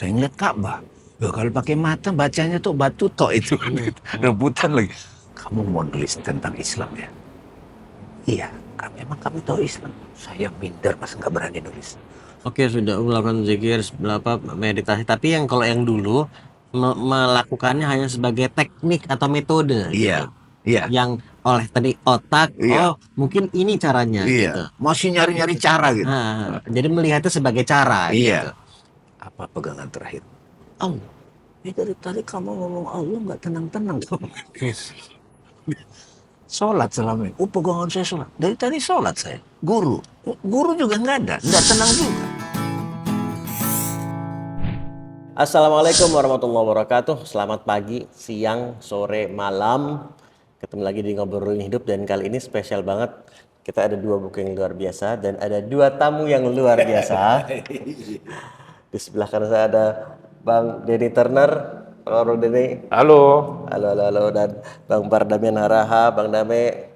Saya ngeliat Ka'bah. Ya, kalau pakai mata bacanya tuh batu tok itu. Rebutan lagi. Kamu mau nulis tentang Islam ya? Iya. Memang kamu tahu Islam? Saya minder pas nggak berani nulis. Oke, sudah melakukan zikir, berapa meditasi. Tapi yang kalau yang dulu melakukannya hanya sebagai teknik atau metode gitu. Iya, iya, Yang oleh tadi otak, iya, oh mungkin ini caranya gitu. iya. Masih nyari-nyari cara gitu. Jadi melihatnya sebagai cara gitu. Iya. Apa pegangan terakhir? Allah. Dari tadi kamu ngomong Allah nggak tenang-tenang tuh. Sholat selama ini. Pegangan saya sholat. Dari tadi sholat saya. Guru. Guru juga nggak ada. Nggak tenang juga. Assalamualaikum warahmatullahi wabarakatuh. Selamat pagi, siang, sore, malam. Ketemu lagi di Ngobrolin Hidup dan kali ini spesial banget. Kita ada dua buku yang luar biasa dan ada dua tamu yang luar biasa. Di sebelah kanan saya ada Bang Denny Turner. Halo Denny. Halo. Halo, halo, halo. Dan Bang Pardamian Haraha. Bang Dame,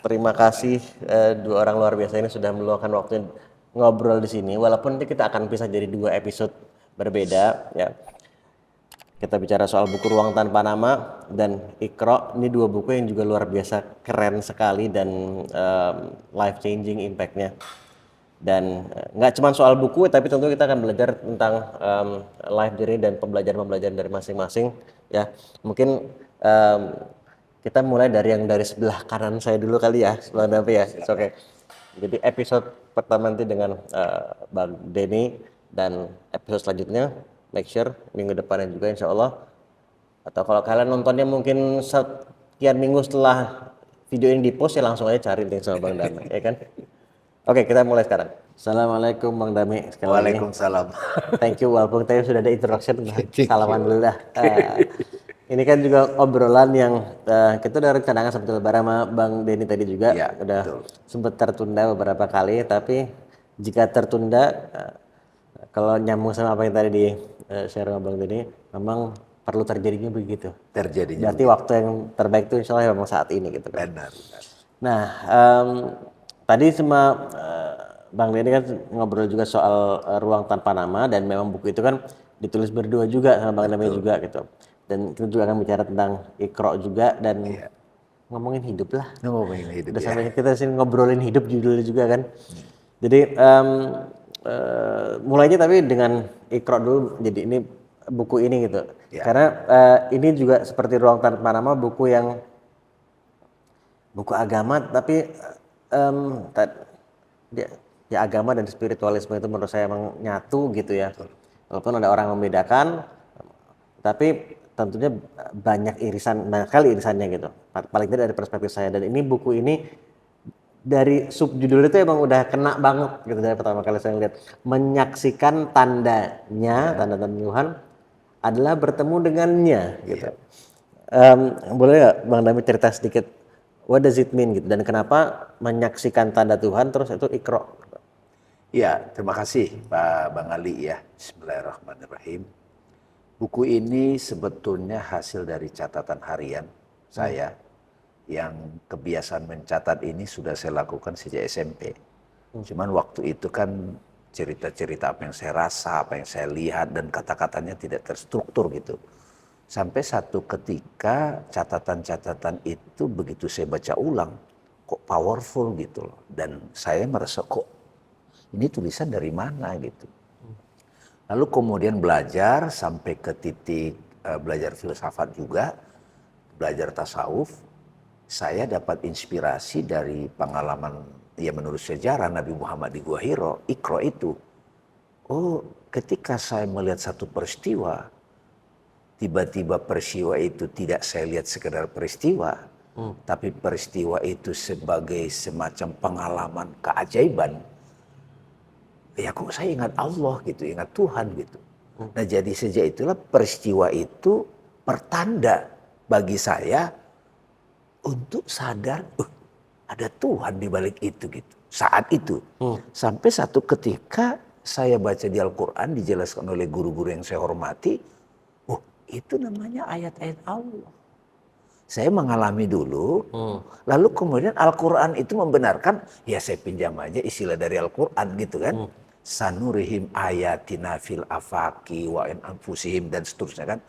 terima kasih dua orang luar biasa ini sudah meluangkan waktu ngobrol di sini. Walaupun nanti kita akan pisah jadi dua episode berbeda ya. Kita bicara soal buku Ruang Tanpa Nama dan Iqra. Ini dua buku yang juga luar biasa keren sekali dan life changing impactnya. Dan nggak cuma soal buku, tapi tentu kita akan belajar tentang life journey dan pembelajaran-pembelajaran dari masing-masing ya. Mungkin kita mulai dari yang dari sebelah kanan saya dulu kali ya, sebelah Nabi ya. Oke. Jadi episode pertama nanti dengan Bang Denny dan episode selanjutnya make sure minggu depannya juga insya Allah. Atau kalau kalian nontonnya mungkin sekian minggu setelah video ini dipost ya langsung aja cari link sama Bang Dame ya kan. Oke, kita mulai sekarang. Assalamualaikum Bang Dami sekali lagi. Waalaikumsalam. Thank you, walaupun tadi sudah ada introduction. Salaman dulu dah. Ini kan juga obrolan yang kita udah rencanakan sebetulnya bareng sama Bang Denny tadi juga. Ya, udah betul. sempat tertunda beberapa kali, tapi jika tertunda, kalau nyambung sama apa yang tadi di share sama Bang Denny, memang perlu terjadinya begitu. Terjadinya. Berarti waktu yang terbaik itu insya Allah memang saat ini gitu kan. Benar. Nah, tadi sama Bang Denny kan ngobrol juga soal Ruang Tanpa Nama dan memang buku itu kan ditulis berdua juga sama Bang Denny juga gitu. Dan kita juga akan bicara tentang Iqra juga dan ngomongin hidup lah. Ngomongin hidup Udah ya. sampai kita sini ngobrolin hidup judulnya juga kan. Jadi mulainya tapi dengan Iqra dulu. Jadi ini buku ini gitu. Ya. Karena ini juga seperti Ruang Tanpa Nama buku yang buku agama tapi ya agama dan spiritualisme itu menurut saya emang nyatu gitu ya. Walaupun ada orang membedakan, tapi tentunya banyak sekali irisannya gitu. Paling tidak dari perspektif saya. Dan ini buku ini dari subjudul itu emang udah kena banget gitu dari pertama kali saya lihat. Menyaksikan tandanya, tanda-tanda Tuhan adalah bertemu dengannya gitu. Boleh nggak Bang Dami cerita sedikit what does it mean gitu dan kenapa menyaksikan tanda Tuhan terus itu Iqra? Ya, terima kasih Pak Bang Ali ya. Bismillahirrahmanirrahim. Buku ini sebetulnya hasil dari catatan harian saya yang kebiasaan mencatat ini sudah saya lakukan sejak SMP. Cuman waktu itu kan cerita-cerita apa yang saya rasa, apa yang saya lihat dan kata-katanya tidak terstruktur gitu. Sampai satu ketika catatan-catatan itu begitu saya baca ulang, kok powerful gitu loh. Dan saya merasa kok ini tulisan dari mana gitu. Lalu kemudian belajar sampai ke titik belajar filsafat juga, belajar tasawuf. Saya dapat inspirasi dari pengalaman ya menurut sejarah Nabi Muhammad di Gua Hiro, Iqra itu. Oh, ketika saya melihat satu peristiwa, tiba-tiba peristiwa itu tidak saya lihat sekedar peristiwa, tapi peristiwa itu sebagai semacam pengalaman keajaiban. Ya kok saya ingat Allah gitu, ingat Tuhan gitu. Nah jadi sejak itulah peristiwa itu pertanda bagi saya untuk sadar, ada Tuhan di balik itu gitu. Saat itu, sampai satu ketika saya baca di Al-Quran dijelaskan oleh guru-guru yang saya hormati, oh itu namanya ayat-ayat Allah. Saya mengalami dulu, lalu kemudian Al-Quran itu membenarkan, ya saya pinjam aja istilah dari Al-Quran gitu kan. sanurihim ayatina fil afaki wa in anfusihim dan seterusnya kan.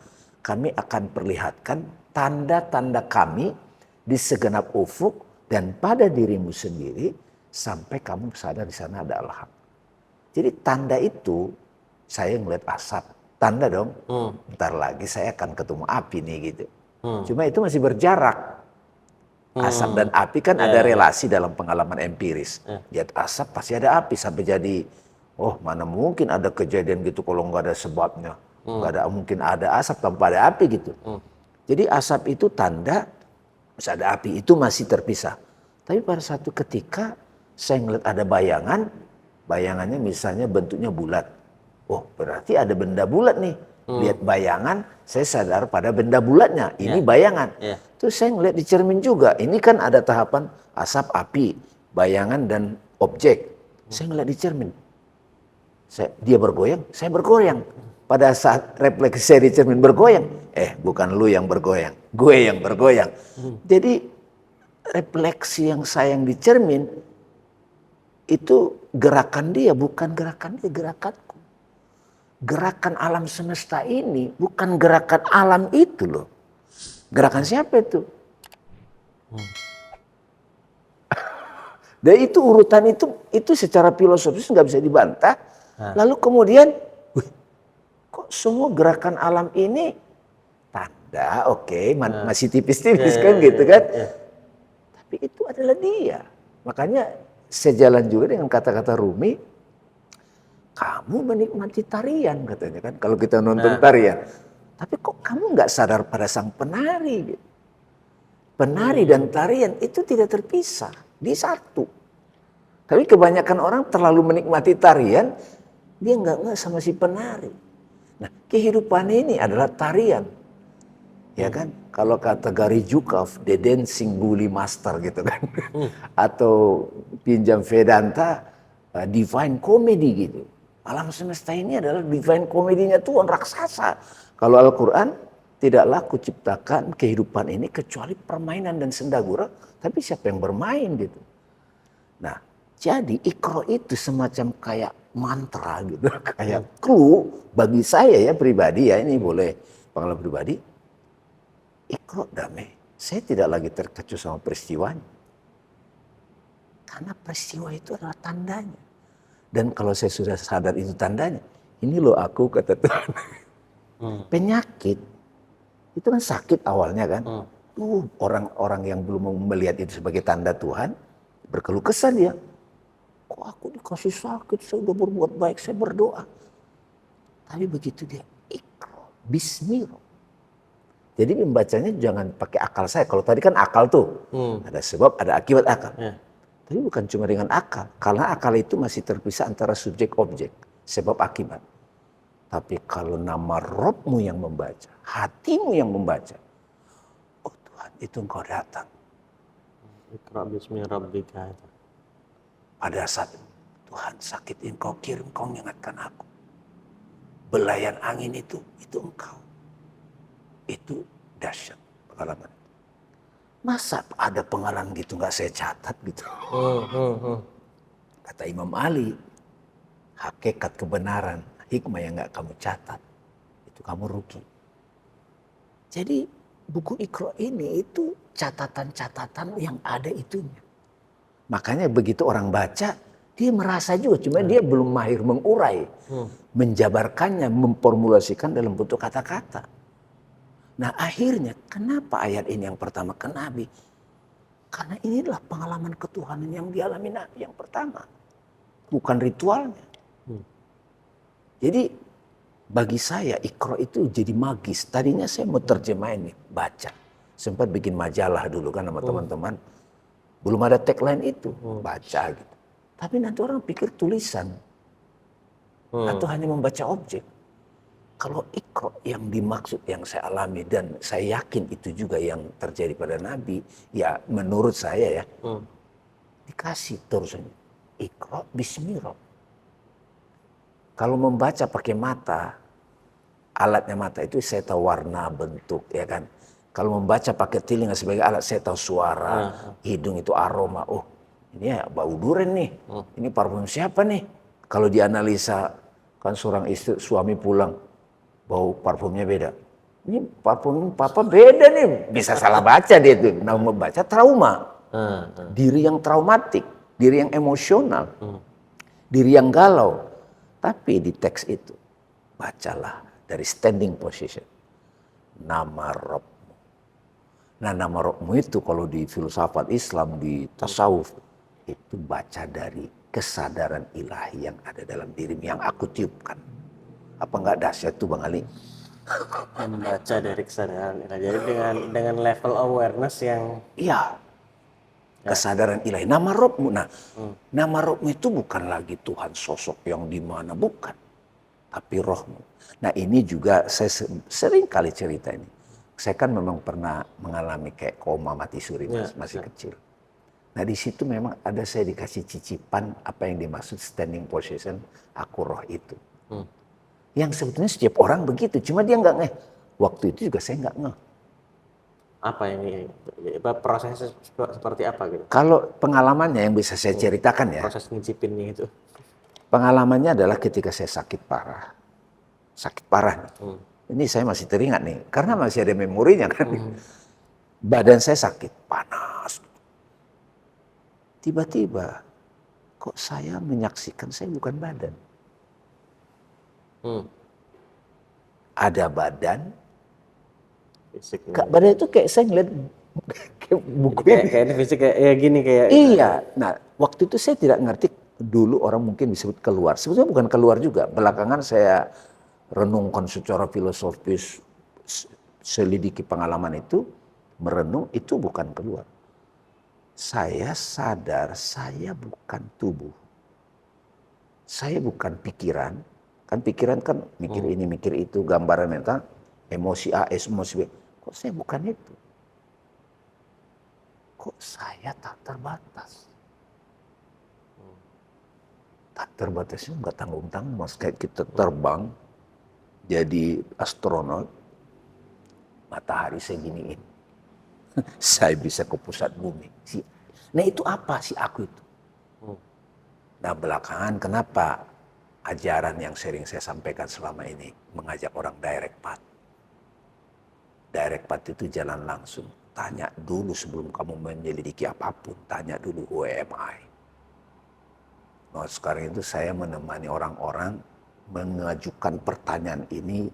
Kami akan perlihatkan tanda-tanda kami di segenap ufuk dan pada dirimu sendiri sampai kamu sadar di sana ada Allah. Jadi tanda itu saya ngeliat asap, tanda dong. Ntar lagi saya akan ketemu api nih gitu. Cuma itu masih berjarak. Asap dan api kan ada relasi dalam pengalaman empiris. Lihat asap pasti ada api sampai jadi, oh mana mungkin ada kejadian gitu kalau nggak ada sebabnya. Nggak ada mungkin ada asap tanpa ada api gitu. Jadi asap itu tanda, bisa ada api itu masih terpisah. Tapi pada satu ketika saya ngeliat ada bayangan, bayangannya misalnya bentuknya bulat. Oh berarti ada benda bulat nih. Lihat bayangan, saya sadar pada benda bulatnya. Ini bayangan. Terus saya ngeliat di cermin juga. Ini kan ada tahapan asap, api, bayangan dan objek. Saya ngeliat di cermin. Dia bergoyang, saya bergoyang. Pada saat refleksi saya di cermin bergoyang. Bukan lu yang bergoyang, gue yang bergoyang. Jadi refleksi yang saya yang di cermin itu gerakan dia, bukan gerakan dia, gerakanku. Gerakan alam semesta ini bukan gerakan alam itu loh. Gerakan siapa itu? Dan itu urutan itu secara filosofis nggak bisa dibantah. Lalu kemudian, kok semua gerakan alam ini tanda, oke, masih tipis-tipis kan gitu kan? Tapi itu adalah dia. Makanya sejalan juga dengan kata-kata Rumi. Kamu menikmati tarian katanya kan, kalau kita nonton tarian. Tapi kok kamu nggak sadar pada sang penari? Gitu. Penari dan tarian itu tidak terpisah, di satu. Tapi kebanyakan orang terlalu menikmati tarian, dia nggak sama si penari. Nah, kehidupan ini adalah tarian, ya kan? Kalau kata Gary Zukav, the dancing bully master gitu kan, atau pinjam Vedanta, divine comedy gitu. Alam semesta ini adalah divine comedy-nya Tuhan raksasa. Kalau Al-Quran, tidaklah kuciptakan kehidupan ini kecuali permainan dan sendagura, tapi siapa yang bermain gitu. Nah, jadi Iqra itu semacam kayak mantra gitu, kayak clue bagi saya ya pribadi ya, ini boleh pengalaman pribadi. Iqra damai, saya tidak lagi terkecuali sama peristiwanya. Karena peristiwa itu adalah tandanya. Dan kalau saya sudah sadar itu tandanya, ini loh aku kata Tuhan. Penyakit itu kan sakit awalnya kan. Orang-orang yang belum melihat itu sebagai tanda Tuhan berkeluh kesah dia. Kok aku dikasih sakit, saya udah berbuat baik, saya berdoa. Tapi begitu dia Iqra, bismillah. Jadi membacanya jangan pakai akal saya. Kalau tadi kan akal tuh, ada sebab, ada akibat akal. Tapi bukan cuma dengan akal, karena akal itu masih terpisah antara subjek objek, sebab akibat. Tapi kalau nama Robmu yang membaca, hatimu yang membaca, oh Tuhan itu engkau datang. Iqra bismi rabbika. Pada saat Tuhan sakit engkau kirim, engkau mengingatkan aku. Belayan angin itu engkau. Itu dahsyat pengalaman. Masa ada pengalaman gitu nggak saya catat gitu. Kata Imam Ali, hakikat kebenaran, hikmah yang nggak kamu catat, itu kamu rugi. Jadi buku Iqra ini itu catatan-catatan yang ada itunya. Makanya begitu orang baca, dia merasa juga, cuma dia belum mahir mengurai, menjabarkannya, memformulasikan dalam bentuk kata-kata. Nah akhirnya kenapa ayat ini yang pertama ke Nabi? Karena inilah pengalaman ketuhanan yang dialami Nabi yang pertama. Bukan ritualnya. Jadi bagi saya Iqra itu jadi magis. Tadinya saya mau terjemahin nih, baca. Sempat bikin majalah dulu kan sama teman-teman. Belum ada tagline itu, baca gitu. Tapi nanti orang pikir tulisan. Atau hanya membaca objek. Kalau Iqra yang dimaksud yang saya alami dan saya yakin itu juga yang terjadi pada Nabi, ya menurut saya ya, dikasih terusannya Iqra bismillah. Kalau membaca pakai mata, alatnya mata itu saya tahu warna, bentuk, ya kan. Kalau membaca pakai telinga sebagai alat saya tahu suara, hidung itu aroma. Oh ini ya bau durian nih, ini parfum siapa nih? Kalau dianalisa, kan seorang istri, suami pulang, bau parfumnya beda. Ini parfum papa beda nih, bisa salah baca dia tuh. Nah, membaca trauma. Diri yang traumatik, diri yang emosional, diri yang galau. Tapi di teks itu, bacalah dari standing position. Nama Rabbmu. Nah, nama Rabbmu itu kalau di filsafat Islam, di tasawuf, itu baca dari kesadaran ilahi yang ada dalam dirimu, yang aku tiupkan. Apa enggak dahsyat tuh Bang Ali? Membaca dari kesadaran ilahi. Jadi dengan level awareness yang Iya, kesadaran ilahi. Nama Rabbmu. Nah, nama Rabbmu itu bukan lagi Tuhan sosok yang di mana, bukan. Tapi rohmu. Nah, ini juga saya sering kali cerita ini. Saya kan memang pernah mengalami kayak koma mati suri masih kecil. Nah, di situ memang ada saya dikasih cicipan apa yang dimaksud standing position aku roh itu. Yang sebetulnya setiap orang begitu, cuma dia nggak ngeh. Waktu itu juga saya nggak ngeh. apa ini? Prosesnya seperti apa gitu? Kalau pengalamannya yang bisa saya ceritakan ya, Proses ngicipinnya itu. pengalamannya adalah ketika saya sakit parah. Sakit parah nih. Ini saya masih teringat nih, karena masih ada memorinya kan. Badan saya sakit, panas. Tiba-tiba, kok saya menyaksikan saya bukan badan. Ada badan, Fisiknya. badan itu kayak saya ngeliat kayak buku ini. Kayak ini fisik kayak ya gini kayak. Iya, nah waktu itu saya tidak ngerti, dulu orang mungkin disebut keluar. Sebetulnya bukan keluar juga, belakangan saya renungkan secara filosofis, selidiki pengalaman itu, merenung itu bukan keluar. Saya sadar saya bukan tubuh. Saya bukan pikiran. Kan pikiran kan mikir ini, mikir itu, gambaran mental, emosi A, emosi B. Kok saya bukan itu? Kok saya tak terbatas? Tak terbatasnya nggak tanggung-tanggung, mas. Kayak kita terbang, jadi astronot, matahari saya giniin. Saya bisa ke pusat bumi. Nah itu apa sih aku itu? Nah belakangan kenapa ajaran yang sering saya sampaikan selama ini mengajak orang direct path. Direct path itu jalan langsung. Tanya dulu sebelum kamu menyelidiki apapun. Tanya dulu who am I. Nah sekarang itu saya menemani orang-orang mengajukan pertanyaan ini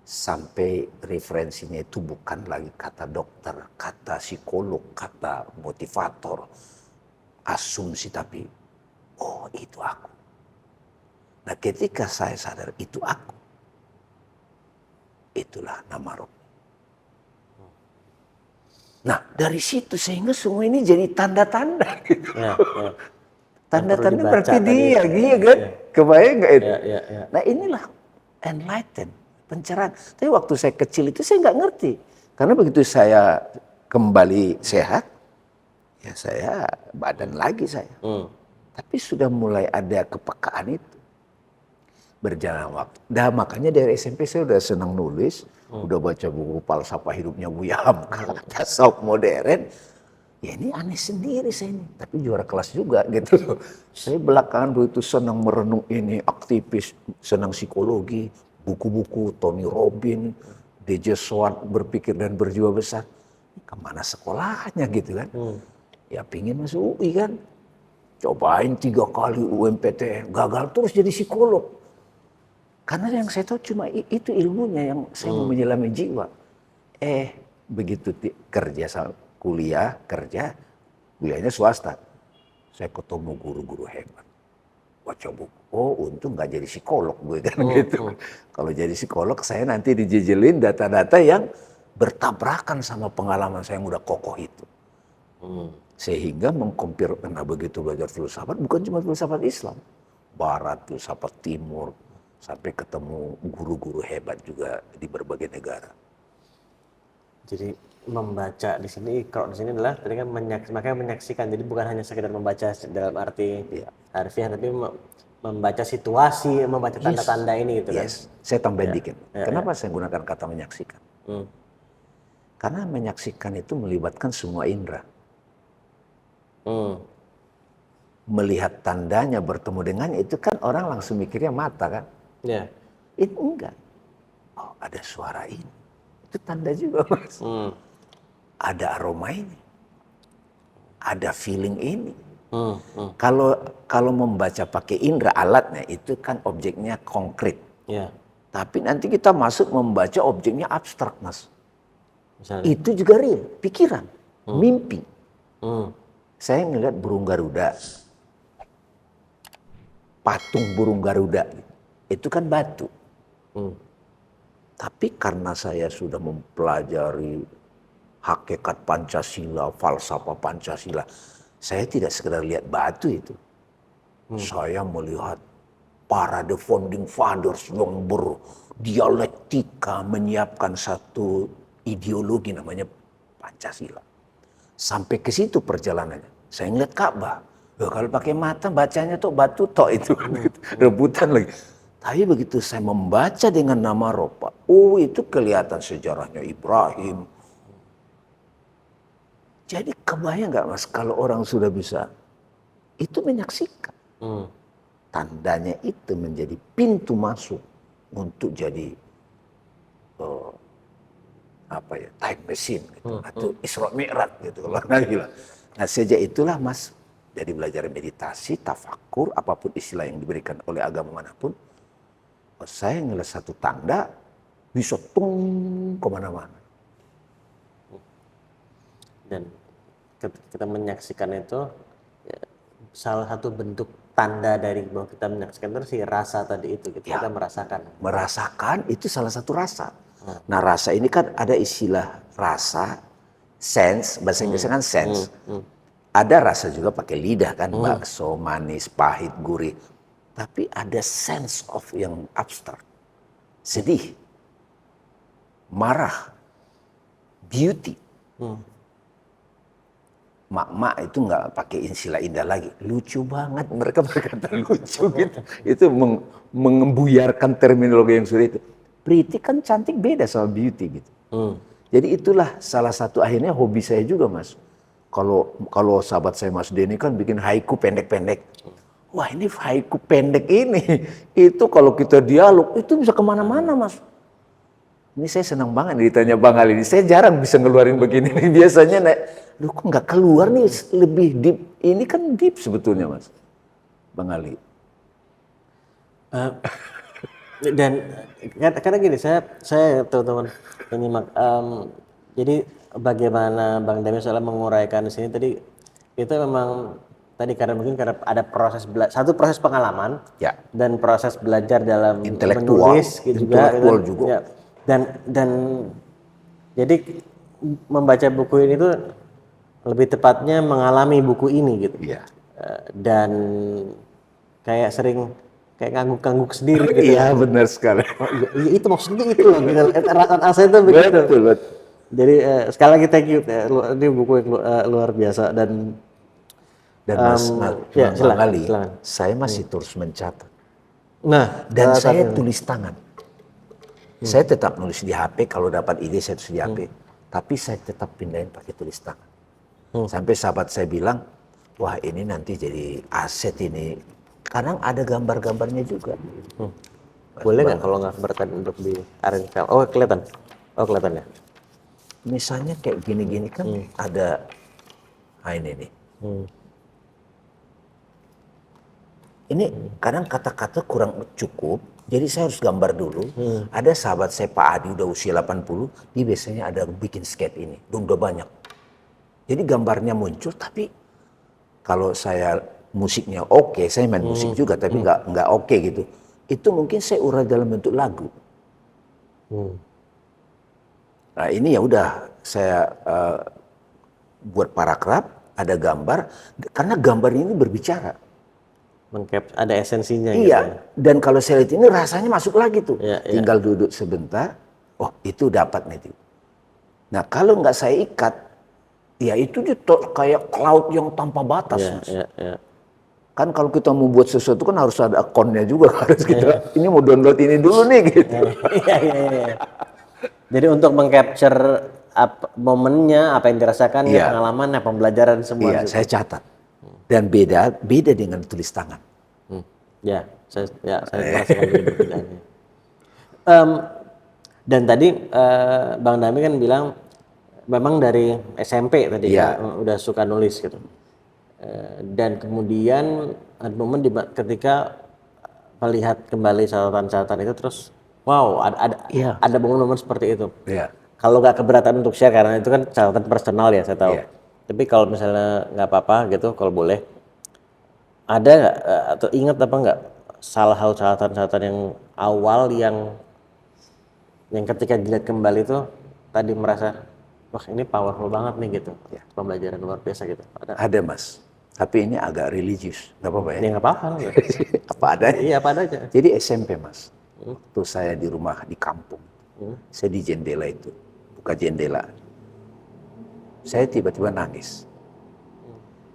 sampai referensinya itu bukan lagi kata dokter, kata psikolog, kata motivator, asumsi, tapi oh itu aku. Nah ketika saya sadar itu aku, itulah nama Rob. Nah dari situ sehingga semua ini jadi tanda-tanda gitu. Tanda-tanda berarti dia, iya kan? Kebayang nggak itu? Nah inilah enlighten, pencerahan. Tapi waktu saya kecil itu saya nggak ngerti. Karena begitu saya kembali sehat, ya saya badan lagi saya. Tapi sudah mulai ada kepekaan itu. Berjalan waktu. Nah makanya dari SMP saya udah senang nulis, udah baca buku falsafah hidupnya Buya Hamka, tasawuf modern. Ya ini aneh sendiri saya ini, tapi juara kelas juga gitu. Saya belakangan begitu senang merenung ini, aktivis, senang psikologi, buku-buku Tony Robbins, DJ Swart, berpikir dan berjiwa besar. Kemana sekolahnya gitu kan? Ya pingin masuk UI kan? Cobain 3 kali UMPTN, gagal terus jadi psikolog. Karena yang saya tahu cuma itu ilmunya yang saya mau menyelami jiwa. Begitu kerja kuliahnya swasta. Saya ketemu guru-guru hebat. Baca buku, oh untung nggak jadi psikolog gue kan gitu. Kalau jadi psikolog saya nanti dijejelin data-data yang bertabrakan sama pengalaman saya yang udah kokoh itu. Sehingga mengkompir, karena begitu belajar filsafat, bukan cuma filsafat Islam. Barat, filsafat Timur, sampai ketemu guru-guru hebat juga di berbagai negara. Jadi membaca di sini, kalau di sini adalah tadi kan makanya menyaksikan. Jadi bukan hanya sekedar membaca dalam arti harfiah, tapi membaca situasi, membaca tanda-tanda ini gitu kan. Saya tambahin dikit. Kenapa saya gunakan kata menyaksikan? Karena menyaksikan itu melibatkan semua indera. melihat tandanya bertemu dengannya, itu kan orang langsung mikirnya mata kan. Ya. Itu enggak. Oh, ada suara ini. Itu tanda juga, Mas. Ada aroma ini. Ada feeling ini. Kalau membaca pakai indera alatnya itu kan objeknya konkret. Ya. Tapi nanti kita masuk membaca objeknya abstrak, Mas. Misalnya. Itu juga real, pikiran, mimpi. Saya ngeliat burung Garuda. Patung burung Garuda. Itu kan batu. Tapi karena saya sudah mempelajari hakikat Pancasila, falsafah Pancasila, saya tidak sekedar lihat batu itu. Saya melihat para the founding fathers yang berdialektika menyiapkan satu ideologi namanya Pancasila. Sampai ke situ perjalanannya. Saya ngeliat Ka'bah. Loh, kalau pakai mata bacanya tuh batu tok itu. Rebutan lagi. Tapi begitu saya membaca dengan nama ropa, oh itu kelihatan sejarahnya Ibrahim. Jadi kebayang nggak Mas kalau orang sudah bisa itu menyaksikan. Tandanya itu menjadi pintu masuk untuk jadi time machine gitu, atau Isra Mi'raj gitu kalau Nabi lah. Nah sejak itulah Mas jadi belajar meditasi, tafakur, apapun istilah yang diberikan oleh agama manapun, saya ngelihat satu tanda bisa tung kemana-mana. Dan kita menyaksikan itu ya, salah satu bentuk tanda dari bahwa kita menyaksikan itu si rasa tadi itu gitu. Ya, kita merasakan. Merasakan itu salah satu rasa. Nah rasa ini kan ada istilah rasa, sense, bahasa Inggrisnya kan sense. Ada rasa juga pakai lidah kan, bakso, manis, pahit, gurih. Tapi ada sense of yang abstrak. Sedih, marah, beauty. Mak-mak itu nggak pakai istilah indah lagi. Lucu banget, mereka berkata lucu gitu. Itu mengembuyarkan terminologi yang sudah itu. Pretty kan cantik beda sama beauty gitu. Jadi itulah salah satu akhirnya hobi saya juga Mas. Kalau sahabat saya Mas Denny kan bikin haiku pendek-pendek. Wah ini haiku pendek ini. Itu kalau kita dialog itu bisa kemana-mana Mas. Ini saya senang banget ditanya Bang Ali ini. Saya jarang bisa ngeluarin begini. Biasanya loh kok nggak keluar nih lebih deep. Ini kan deep sebetulnya Mas. Bang Ali. Dan karena gini saya teman-teman penyimak jadi bagaimana Bang Damien soal menguraikan di sini tadi itu memang tadi karena mungkin karena ada satu proses pengalaman Ya. dan proses belajar dalam Intelektual, menulis gitu juga, juga. Ya. Dan jadi membaca buku ini tuh lebih tepatnya mengalami buku ini gitu. Iya. Dan kayak sering kayak ngangguk-ngangguk sendiri gitu. Iya benar sekali. Oh, iya, itu maksudnya itu loh. Rasa itu begitu. Betul. Jadi sekali lagi thank you. Ini buku yang luar biasa dan Mas ya, Bang Ali, silakan. saya masih terus mencatat. Nah, Dan saya tulis tangan. Saya tetap nulis di HP, kalau dapat ide saya tulis di HP. Tapi saya tetap pindahin pakai tulis tangan. Sampai sahabat saya bilang, wah ini nanti jadi aset ini. Kadang ada gambar-gambarnya juga. Boleh nggak kalau nggak bertan untuk di area? Oh kelihatan. Oh kelihatan ya. Misalnya kayak gini-gini kan ada, ini nih. Ini kadang kata-kata kurang cukup, jadi saya harus gambar dulu. Ada sahabat saya Pak Adi udah usia 80, dia biasanya ada bikin skate ini, udah banyak. Jadi gambarnya muncul, tapi kalau saya musiknya oke, saya main musik juga, tapi nggak oke gitu. Itu mungkin saya urai dalam bentuk lagu. Nah ini ya udah saya buat paragraf, ada gambar, karena gambar ini berbicara. Ada esensinya. Iya, gitu. dan kalau saya lihat ini rasanya masuk lagi tuh. Ya, Tinggal duduk sebentar, oh itu dapat nih. Nah kalau nggak saya ikat, ya itu dia kayak cloud yang tanpa batas. Ya. Kan kalau kita mau buat sesuatu kan harus ada akunnya juga. Harus kita, ini mau download ini dulu nih gitu. Iya. Jadi untuk mengcapture momennya, apa yang dirasakan, pengalaman, pembelajaran semua. Iya, saya catat. Dan beda dengan tulis tangan. Ya, saya merasakan perbedaannya. Dan tadi Bang Dami kan bilang memang dari SMP tadi Iya. udah suka nulis gitu. Dan kemudian ada momen ketika melihat kembali catatan-catatan itu terus wow Iya. ada momen-momen seperti itu. Iya. Kalau nggak keberatan untuk share karena itu kan catatan personal ya saya tahu. Iya. Tapi kalau misalnya nggak apa-apa gitu kalau boleh ada nggak atau ingat apa nggak salah satu catatan-catatan yang awal yang ketika dilihat kembali itu tadi merasa wah ini powerful banget nih gitu. Ya. Pembelajaran luar biasa gitu. Ada Mas, tapi ini agak religius, nggak apa-apa ya? Ini nggak apa-apa. Apa adanya? Iya apa aja. Jadi SMP Mas, waktu saya di rumah di kampung, saya di jendela itu, buka jendela, saya tiba-tiba nangis.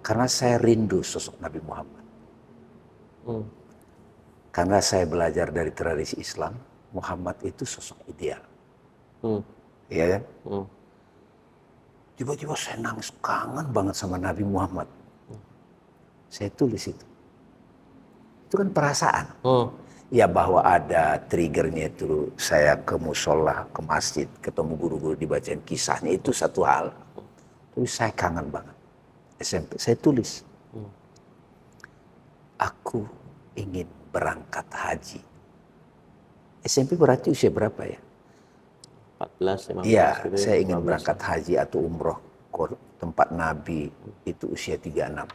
Karena saya rindu sosok Nabi Muhammad. Karena saya belajar dari tradisi Islam, Muhammad itu sosok ideal. Iya kan? Tiba-tiba saya nangis, kangen banget sama Nabi Muhammad. Saya tulis itu. Itu kan perasaan. Ya bahwa ada triggernya itu saya ke musola, ke masjid, ketemu guru-guru dibacain kisahnya itu satu hal. Tapi saya kangen banget. SMP, saya tulis. Aku ingin berangkat haji. SMP berarti usia berapa ya? 14, 15 Iya, gitu ya. saya ingin 15. berangkat haji atau umroh ke tempat Nabi itu usia 36.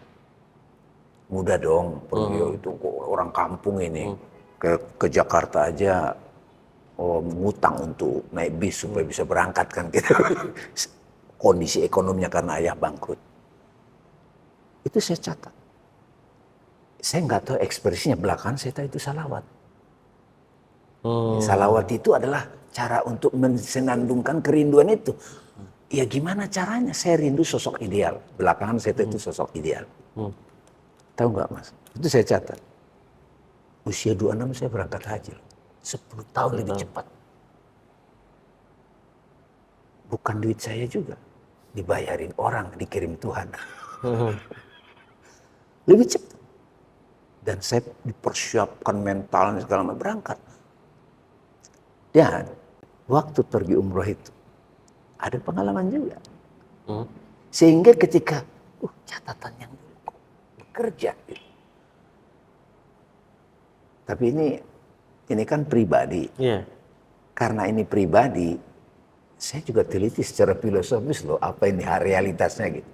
Mudah dong pergi itu orang kampung ini. Ke Jakarta aja ngutang untuk naik bis supaya bisa berangkat kan gitu. Kondisi ekonominya karena ayah bangkrut. Itu saya catat. Saya nggak tahu ekspresinya, belakangan saya tahu itu salawat. Salawat itu adalah cara untuk mensenandungkan kerinduan itu. Ya gimana caranya? Saya rindu sosok ideal. Belakangan saya tahu itu sosok ideal. Tahu nggak Mas? Itu saya catat. Usia 26 saya berangkat haji. 10 tahun lebih cepat. Bukan duit saya juga. Dibayarin orang, dikirim Tuhan. Lebih cepat. Dan saya dipersiapkan mentalnya segala macam berangkat. Dan waktu pergi umroh itu ada pengalaman juga. Sehingga ketika catatan yang dulu kok bekerja. Gitu. Tapi ini kan pribadi. Iya. Karena ini pribadi, saya juga teliti secara filosofis loh apa ini realitasnya gitu.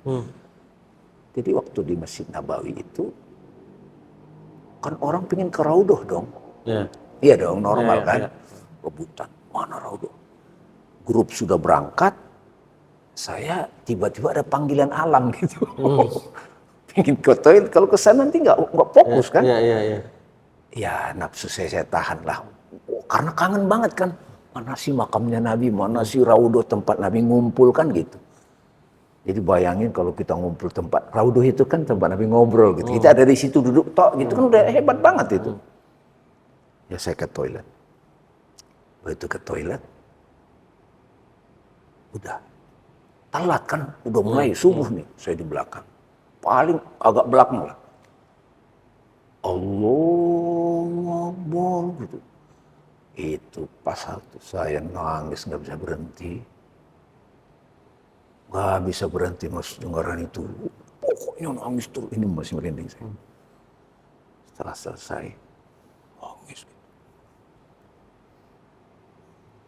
Jadi waktu di Masjid Nabawi itu kan orang pengen ke Raudhah dong. Iya. Iya dong, normal Iya, kan. iya. Rebutan, mana Raudhah? Grup sudah berangkat, saya tiba-tiba ada panggilan alam gitu. Pengen ke toilet, kalau ke sana nanti nggak fokus kan. Iya. Ya nafsu saya tahan lah. Karena kangen banget kan. Mana sih makamnya Nabi, mana sih Raudhah tempat Nabi ngumpul kan gitu. Jadi bayangin kalau kita ngumpul tempat Raudhah itu kan tempat Nabi ngobrol gitu. Kita ada di situ duduk tok gitu kan udah hebat banget itu. Ya saya ke toilet. Begitu ke toilet, udah telat kan, udah mulai subuh nih, saya di belakang. Paling agak belakang lah. Allahu Akbar gitu. Itu pas waktu saya nangis nggak bisa berhenti. Nggak bisa berhenti Mas dengaran itu. Pokoknya nangis terus. Ini masih merinding saya. Setelah selesai, nangis.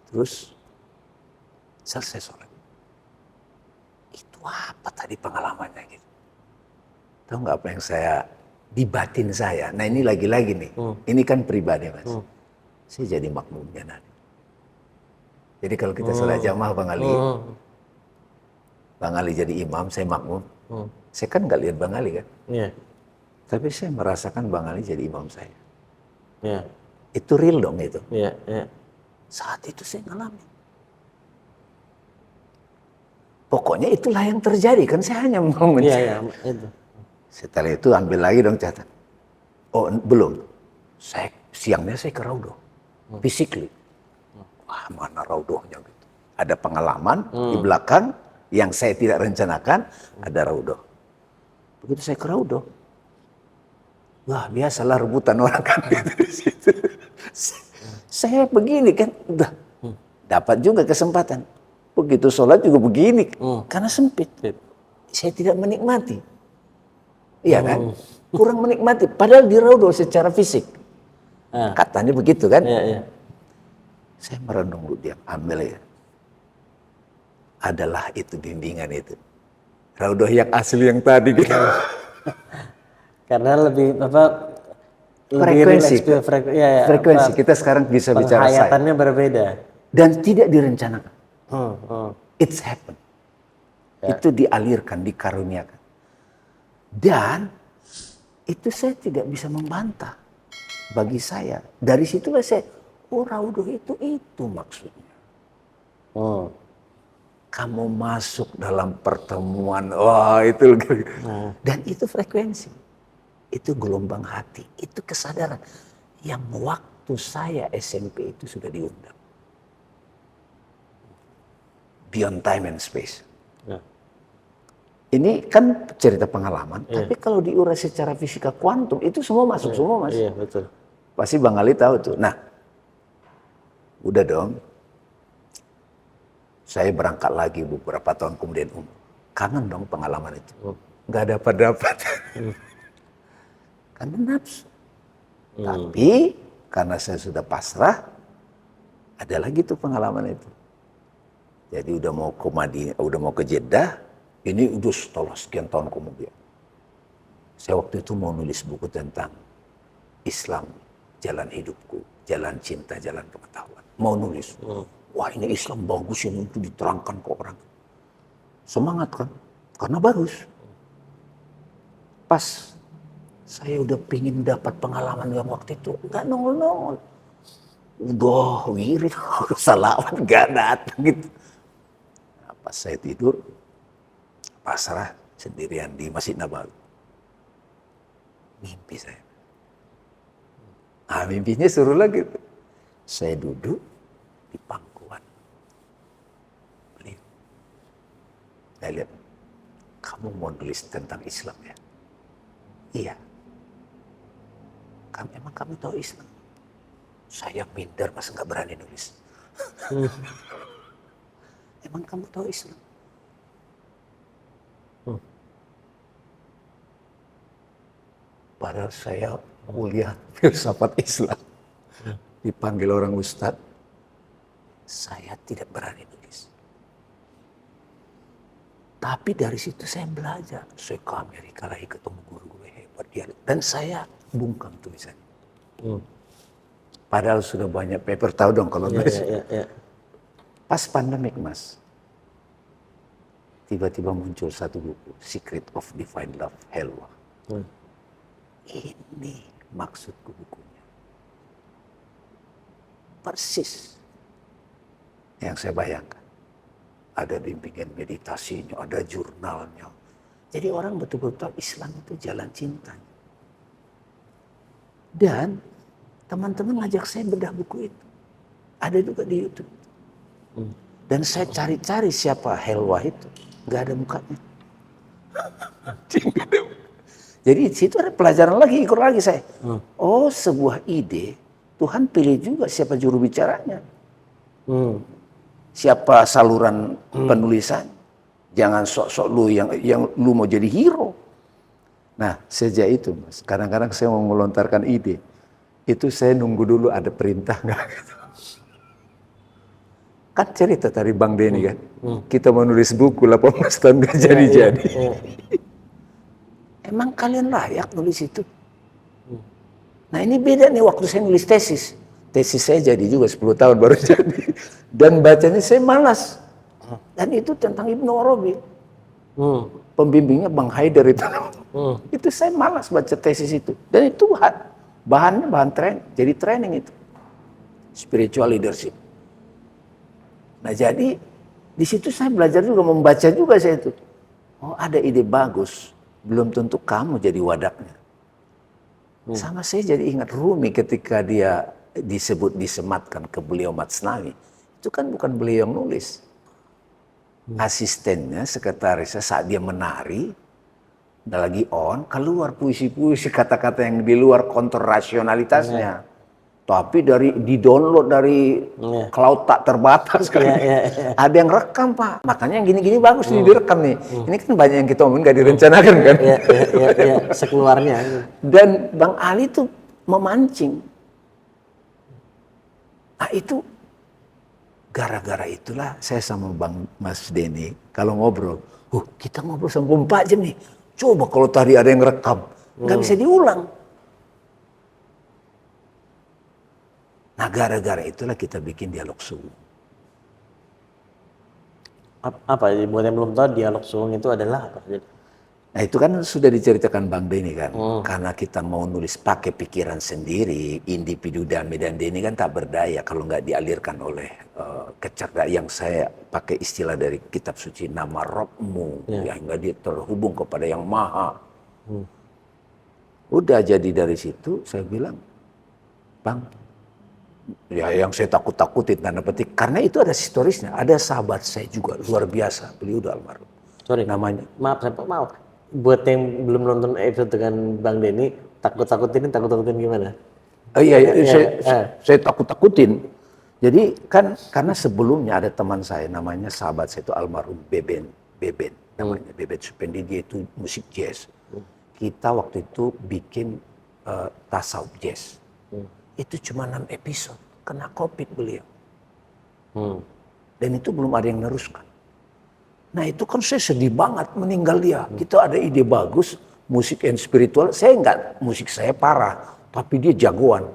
Terus selesai sholat. Itu apa tadi pengalamannya gitu. Tahu nggak apa yang saya di batin saya. Nah ini lagi-lagi nih. Ini kan pribadi Mas. Saya jadi makmumnya Nabi. Jadi kalau kita salat jamaah Bang Ali. Bang Ali jadi imam, saya makmum. Saya kan nggak lihat Bang Ali kan. Iya. Tapi saya merasakan Bang Ali jadi imam saya. Iya. Itu real dong itu. Iya. Saat itu saya ngalamin. Pokoknya itulah yang terjadi kan saya hanya mau Iya, itu. Setelah itu ambil lagi dong catat. Oh belum. Siangnya saya ke Raudhah. Physically. Wah mana Raudhahnya gitu. Ada pengalaman di belakang yang saya tidak rencanakan ada Raudhah. Begitu saya ke Raudo, wah biasalah rebutan orang kan gitu di situ. Saya begini kan, udah dapat juga kesempatan. Begitu sholat juga begini, karena sempit. Saya tidak menikmati. Iya kan? Kurang menikmati. Padahal di Raudo secara fisik. Katanya begitu kan? Iya, iya. Saya merenung dulu, diam, ambil ya. Adalah itu bimbingan itu. Raudo yang asli yang tadi gitu. Karena lebih apa? Frekuensi. Frekuensi. Kita sekarang bisa bicara saya. Penghayatannya berbeda. Dan tidak direncanakan. It's happened. Ya. Itu dialirkan, dikaruniakan. Dan itu saya tidak bisa membantah. Bagi saya. Dari situlah saya, oh Raudo itu maksudnya. Kamu masuk dalam pertemuan, wah itu. Dan itu frekuensi. Itu gelombang hati, itu kesadaran. Yang waktu saya SMP itu sudah diundang. Beyond time and space. Ya. Ini kan cerita pengalaman, tapi kalau diurai secara fisika kuantum, itu semua masuk semua mas. Iya, betul. Pasti Bang Ali tahu tuh. Nah, udah dong. Saya berangkat lagi beberapa tahun kemudian. Kangen dong pengalaman itu. Nggak dapat. Karena nafsu. Tapi karena saya sudah pasrah, ada lagi tuh pengalaman itu. Jadi udah mau ke Madinah, udah mau ke Jeddah, ini udah setelah sekian tahun kemudian. Saya waktu itu mau nulis buku tentang Islam, jalan hidupku, jalan cinta, jalan pengetahuan. Mau nulis. Wah ini Islam bagus yang itu diterangkan ke orang. Semangat kan? Karena bagus. Pas saya udah pingin dapat pengalaman yang waktu itu, nggak nongol-nongol. Udah wirid, salawat nggak datang gitu. Nah, pas saya tidur, pasrah sendirian di Masjid Nabawi. Mimpi saya. Mimpinya suruh lagi. Saya duduk di pangkuan beliau. Saya lihat, kamu mau nulis tentang Islam ya? Iya. Emang kamu tahu Islam? Saya minder mas nggak berani nulis. Emang kamu tahu Islam? Padahal saya kuliah filsafat Islam. Dipanggil orang ustadz. Saya tidak berani nulis. Tapi dari situ saya belajar. Saya ke Amerika lagi ketemu guru-guru hebat. Dan saya bungkam tulisannya. Padahal sudah banyak paper, tahu dong kalau nulis. Pas pandemik mas. Tiba-tiba muncul satu buku. Secret of Divine Love, Helwa. Ini maksudku bukunya. Persis yang saya bayangkan. Ada bimbingan meditasinya, ada jurnalnya. Jadi orang betul-betul tahu Islam itu jalan cintanya. Dan teman-teman ngajak saya bedah buku itu. Ada juga di YouTube. Dan saya cari-cari siapa Helwa itu. Nggak ada mukanya. Jadi di situ ada pelajaran lagi, ikut lagi saya. Oh sebuah ide, Tuhan pilih juga siapa juru bicaranya. Siapa saluran penulisan. Jangan sok-sok lu yang lu mau jadi hero. Nah sejak itu mas, kadang-kadang saya mau melontarkan ide. Itu saya nunggu dulu ada perintah nggak gitu. Kan cerita tadi Bang Denny kan. Kita mau nulis buku 18 tahun nggak jadi-jadi. Emang kalian layak nulis itu? Nah ini beda nih waktu saya nulis tesis. Tesis saya jadi juga 10 tahun baru jadi. Dan bacanya saya malas. Dan itu tentang Ibnu Arabi. Pembimbingnya Bang Haidar itu. Itu saya malas baca tesis itu. Dan itu bahannya bahan jadi training itu. Spiritual leadership. Nah jadi di situ saya belajar juga membaca juga saya itu. Oh ada ide bagus. Belum tentu kamu jadi wadaknya. Sama saya jadi ingat Rumi ketika dia disematkan ke beliau Matsnawi. Itu kan bukan beliau yang nulis. Asistennya, sekretarisnya saat dia menari, udah lagi on, keluar puisi-puisi kata-kata yang di luar kontrol rasionalitasnya. Tapi di-download dari cloud tak terbatas kan. Ada yang rekam, Pak. Makanya yang gini-gini bagus direkam nih. Ini kan banyak yang kita omongin nggak direncanakan kan. Iya, sekeluarnya. Dan Bang Ali tuh memancing. Nah itu gara-gara itulah saya sama Bang Mas Denny kalau ngobrol, kita ngobrol sampai 4 jam nih. Coba kalau tadi ada yang rekam, nggak bisa diulang. Nah gara-gara itulah kita bikin dialog suwung. Apa? Buat yang belum tahu dialog suwung itu adalah apa? Nah itu kan sudah diceritakan Bang Denny kan, karena kita mau nulis pakai pikiran sendiri, individu Dame dan Denny kan tak berdaya kalau nggak dialirkan oleh kecerdaan yang saya pakai istilah dari kitab suci, nama Robmu, yang nggak dia terhubung kepada yang maha. Udah jadi dari situ saya bilang, Bang, ya yang saya takut-takutin tanda petik, karena itu ada historisnya, ada sahabat saya juga luar biasa, beliau udah almarhum. Sorry, namanya. Maaf. Buat yang belum nonton episode dengan Bang Denny, takut-takutin gimana? Saya takut-takutin. Jadi kan karena sebelumnya ada teman saya namanya sahabat saya itu almarhum Beben namanya Beben Supendi, dia itu musik jazz. Kita waktu itu bikin tasawuf jazz. Itu cuma 6 episode, kena COVID beliau. Dan itu belum ada yang neruskan. Nah itu kan saya sedih banget meninggal dia. Kita ada ide bagus, musik and spiritual. Musik saya parah, tapi dia jagoan.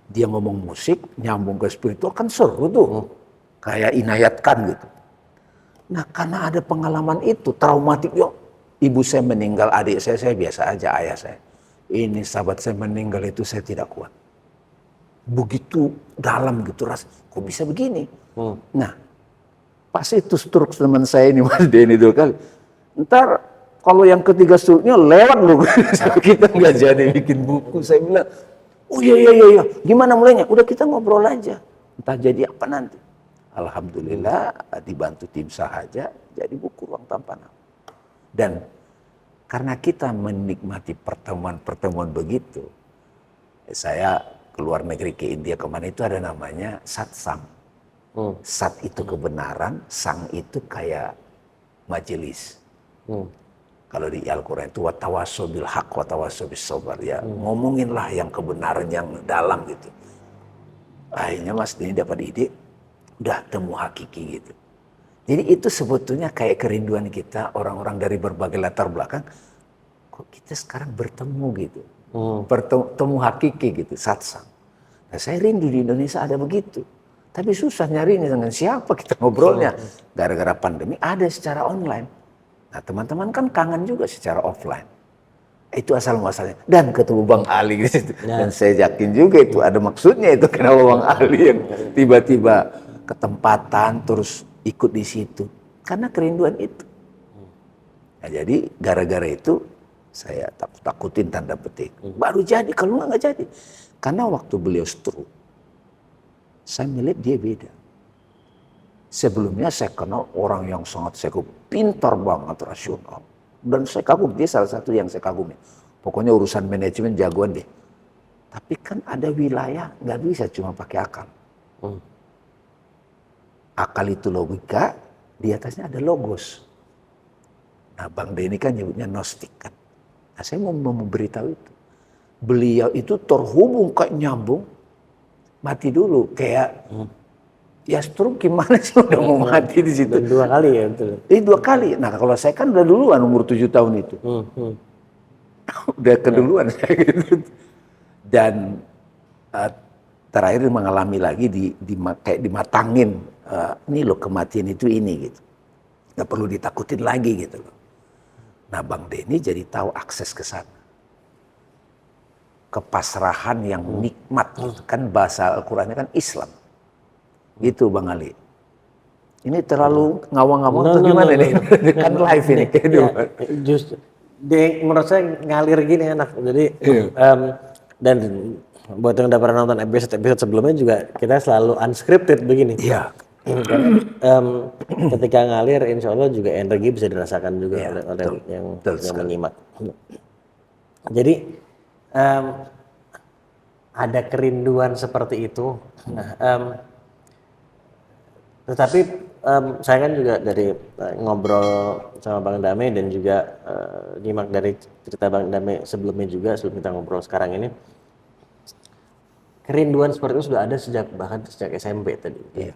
Dia ngomong musik, nyambung ke spiritual kan seru tuh. Kayak inayatkan gitu. Nah karena ada pengalaman itu, traumatik. Ibu saya meninggal, adik saya biasa aja, ayah saya. Ini sahabat saya meninggal itu saya tidak kuat. Begitu dalam gitu ras, kok bisa begini? Nah pas itu stroke teman saya ini Mas Denny dulu kali. Ntar kalau yang ketiga stroke-nya lewat loh. Kita nggak jadi bikin buku. Saya bilang, oh iya. Gimana mulainya? Udah kita ngobrol aja. Entah jadi apa nanti. Alhamdulillah dibantu tim sahaja jadi buku Ruang Tanpa Nama. Dan karena kita menikmati pertemuan-pertemuan begitu, saya keluar negeri ke India kemana itu ada namanya satsang. Sat itu kebenaran, sang itu kayak majelis. Kalau di Al-Quran itu watawaso bil haq watawaso bis sabar, ya ngomonginlah yang kebenaran yang dalam gitu. Akhirnya Mas Denny dapat ide, udah temu hakiki gitu. Jadi itu sebetulnya kayak kerinduan kita orang-orang dari berbagai latar belakang. Kok kita sekarang bertemu gitu, bertemu hakiki gitu, satsang. Nah saya rindu di Indonesia ada begitu. Tapi susah nyarinya dengan siapa kita ngobrolnya. Gara-gara pandemi ada secara online. Nah teman-teman kan kangen juga secara offline. Itu asal muasalnya. Dan ketemu Bang Ali gitu. Dan saya yakin juga itu ada maksudnya itu. Kenapa Bang Ali yang tiba-tiba ketempatan terus ikut di situ. Karena kerinduan itu. Nah jadi gara-gara itu saya takutin tanda petik. Baru jadi, kalau nggak jadi. Karena waktu beliau stroke, saya melihat dia beda. Sebelumnya saya kenal orang yang sangat saya kagum, pintar banget, rasional. Dan saya kagum, dia salah satu yang saya kagumi. Pokoknya urusan manajemen jagoan deh. Tapi kan ada wilayah nggak bisa cuma pakai akal. Akal itu logika, di atasnya ada logos. Nah Bang Denny kan nyebutnya gnostik kan. Nah saya mau memberitahu itu. Beliau itu terhubung kayak nyambung. Mati dulu kayak ya stroke gimana sih udah mau mati di situ. 2 kali ya betul. 2 kali. Nah kalau saya kan udah duluan umur 7 tahun itu. Udah keduluan saya gitu. Dan terakhir mengalami lagi kayak dimatangin. Ini loh kematian itu ini gitu. Gak perlu ditakutin lagi gitu loh. Nah Bang Denny jadi tahu akses ke sana. Kepasrahan yang nikmat gitu. Kan bahasa Al-Qurannya kan Islam. Itu Bang Ali. Ini terlalu ngawang-ngawang atau gimana nih? Kan live ini. Justru menurut saya ngalir gini enak. Jadi dan buat yang udah pernah nonton episode sebelumnya juga kita selalu unscripted begini. Iya. Karena ketika ngalir, insya Allah juga energi bisa dirasakan juga Iya, oleh betul. yang Betul sekali. menyimak. Jadi em, ada kerinduan seperti itu. Nah, tetapi saya kan juga dari ngobrol sama Bang Dame dan juga nyimak dari cerita Bang Dame sebelumnya juga sebelum kita ngobrol sekarang ini, kerinduan seperti itu sudah ada bahkan sejak SMP tadi. Iya.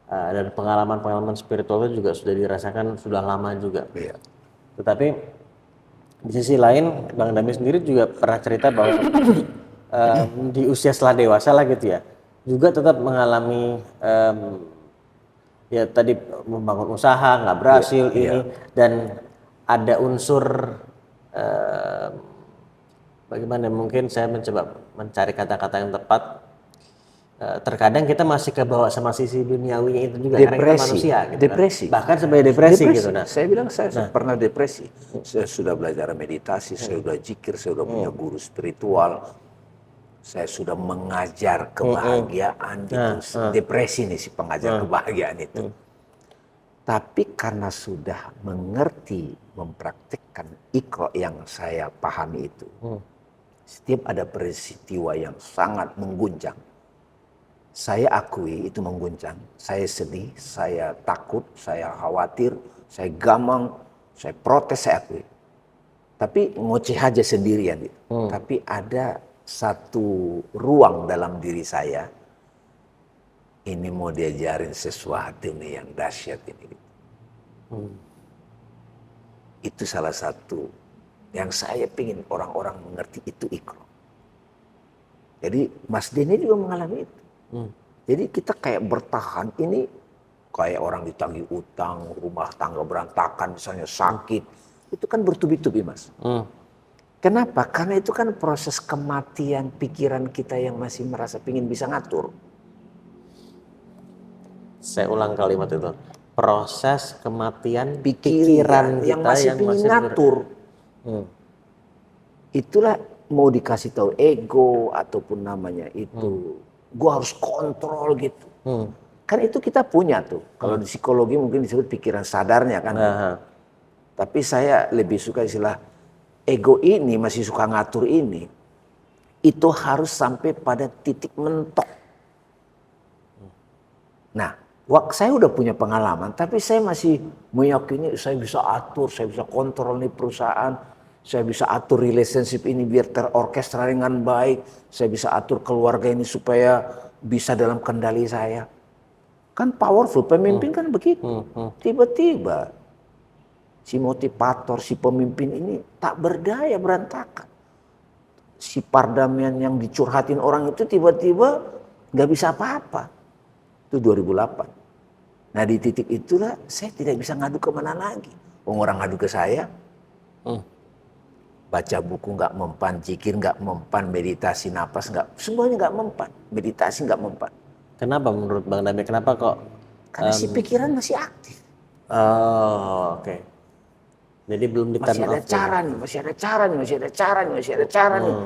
Dan pengalaman-pengalaman spiritual itu juga sudah dirasakan sudah lama juga. Iya. Tetapi di sisi lain Bang Dame sendiri juga pernah cerita bahwa di usia setelah dewasa lah gitu ya, juga tetap mengalami ya tadi membangun usaha nggak berhasil Iya. ini dan ada unsur em, bagaimana mungkin saya mencoba mencari kata-kata yang tepat. Terkadang kita masih kebawa sama sisi duniawinya itu juga karena kita manusia gitu Depresi. kan. Bahkan sampai depresi gitu. Nah, Saya bilang saya pernah depresi. Saya sudah belajar meditasi, saya sudah zikir, saya sudah punya guru spiritual. Saya sudah mengajar kebahagiaan itu. Depresi nih si pengajar kebahagiaan itu. Tapi karena sudah mengerti, mempraktikkan Iqra yang saya pahami itu. Setiap ada peristiwa yang sangat mengguncang, saya akui itu mengguncang. Saya sedih, saya takut, saya khawatir, saya gamang, saya protes, saya akui. Tapi ngoceh aja sendirian. Tapi ada satu ruang dalam diri saya. Ini mau diajarin sesuatu nih yang dahsyat ini. Itu salah satu yang saya ingin orang-orang mengerti itu Iqra. Jadi Mas Denny juga mengalami itu. Jadi kita kayak bertahan ini kayak orang ditagih utang, rumah tangga berantakan, misalnya sakit. Itu kan bertubi-tubi Mas. Kenapa? Karena itu kan proses kematian pikiran kita yang masih merasa ingin bisa ngatur. saya ulang kalimat itu. Proses kematian Pikiran pikiran yang kita masih yang ingin masih ngatur. Itulah mau dikasih tahu ego ataupun namanya itu. Gua harus kontrol gitu. Kan itu kita punya tuh. Kalau di psikologi mungkin disebut pikiran sadarnya kan. Tapi saya lebih suka istilah ego ini masih suka ngatur ini. Itu harus sampai pada titik mentok. Nah, saya udah punya pengalaman, tapi saya masih meyakini saya bisa atur, saya bisa kontrol nih perusahaan, saya bisa atur relationship ini biar terorkestra dengan baik, saya bisa atur keluarga ini supaya bisa dalam kendali saya. Kan powerful, pemimpin kan begitu. Tiba-tiba si motivator, si pemimpin ini tak berdaya, berantakan. Si pardamian yang dicurhatin orang itu tiba-tiba nggak bisa apa-apa. Itu 2008. Nah di titik itulah saya tidak bisa ngadu kemana lagi. Orang ngadu ke saya, baca buku nggak mempan, zikir nggak mempan, meditasi napas nggak, semuanya nggak mempan, meditasi nggak mempan. Kenapa menurut Bang Dame? Kenapa kok? Karena si pikiran masih aktif. Oh, oke. Jadi belum di Masih ada cara nih, masih ada cara nih, masih ada cara nih, masih ada cara nih.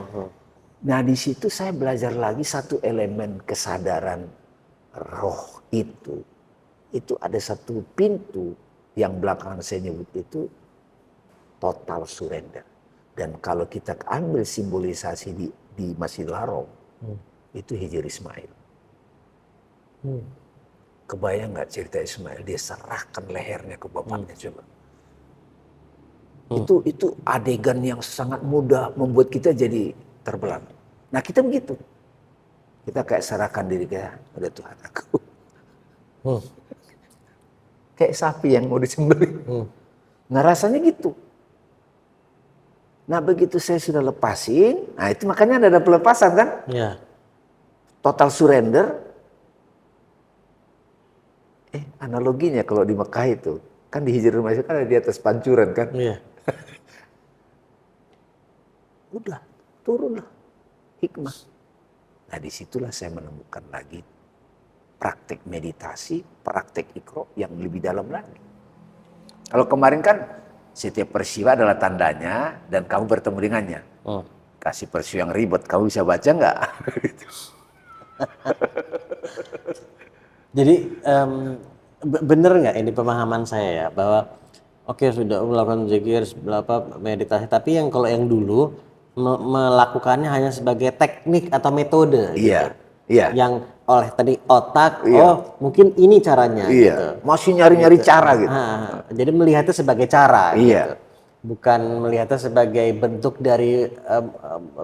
Nah di situ saya belajar lagi satu elemen kesadaran roh itu. Itu ada satu pintu yang belakangan saya nyebut itu total surrender. Dan kalau kita ambil simbolisasi di Masjidil Haram, itu Hijri Ismail. Kebayang nggak cerita Ismail? Dia serahkan lehernya ke bapaknya coba. Itu adegan yang sangat mudah membuat kita jadi terbelah. Nah kita begitu. Kita kayak serahkan diri kita pada Tuhan aku. Kayak sapi yang mau disembelih. Nah rasanya gitu. Nah begitu saya sudah lepasin, nah itu makanya ada pelepasan kan? Ya. Total surrender. Analoginya kalau di Mekah itu, kan di Hijrul Masjid kan ada di atas pancuran kan? Iya. Udah, turunlah hikmah. Nah disitulah saya menemukan lagi praktek meditasi, praktek Iqra yang lebih dalam lagi. Kalau kemarin kan setiap peristiwa adalah tandanya dan kamu bertemu dengannya. Kasih peristiwa yang ribet, kamu bisa baca nggak? Jadi bener nggak ini pemahaman saya ya bahwa oke sudah melakukan zikir, berapa meditasi, tapi yang kalau yang dulu melakukannya hanya sebagai teknik atau metode gitu, Iya, iya, yang oleh tadi otak, iya, oh mungkin ini caranya iya. gitu, Masih nyari-nyari gitu. cara gitu. Jadi melihatnya sebagai cara gitu, Iya, bukan melihatnya sebagai bentuk dari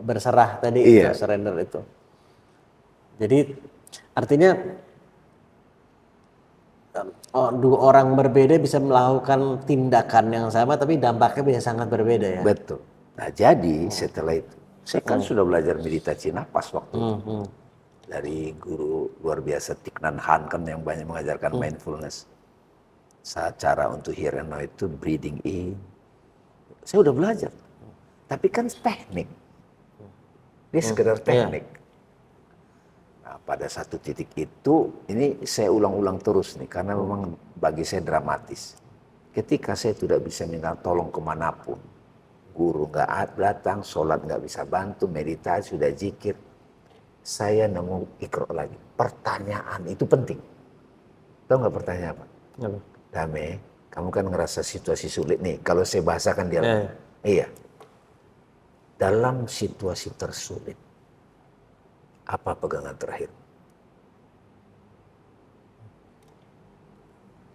berserah tadi itu, iya, surrender itu. Jadi artinya dua orang berbeda bisa melakukan tindakan yang sama tapi dampaknya bisa sangat berbeda ya. betul. Nah, jadi setelah itu, saya kan sudah belajar meditasi napas waktu itu. Dari guru luar biasa Thich Nhat Hanh kan yang banyak mengajarkan mindfulness. Cara untuk hear and know itu breathing in. Saya udah belajar. Tapi kan teknik. Ini sekedar teknik. Nah, pada satu titik itu, ini saya ulang-ulang terus nih, karena memang bagi saya dramatis. Ketika saya tidak bisa minta tolong kemanapun, guru nggak datang, sholat nggak bisa bantu, meditasi, sudah zikir, saya nemu Iqra lagi. Pertanyaan itu penting. Tahu nggak pertanyaan apa? Dame, kamu kan ngerasa situasi sulit nih. Kalau saya bahasakan dia, iya. Dalam situasi tersulit, apa pegangan terakhir?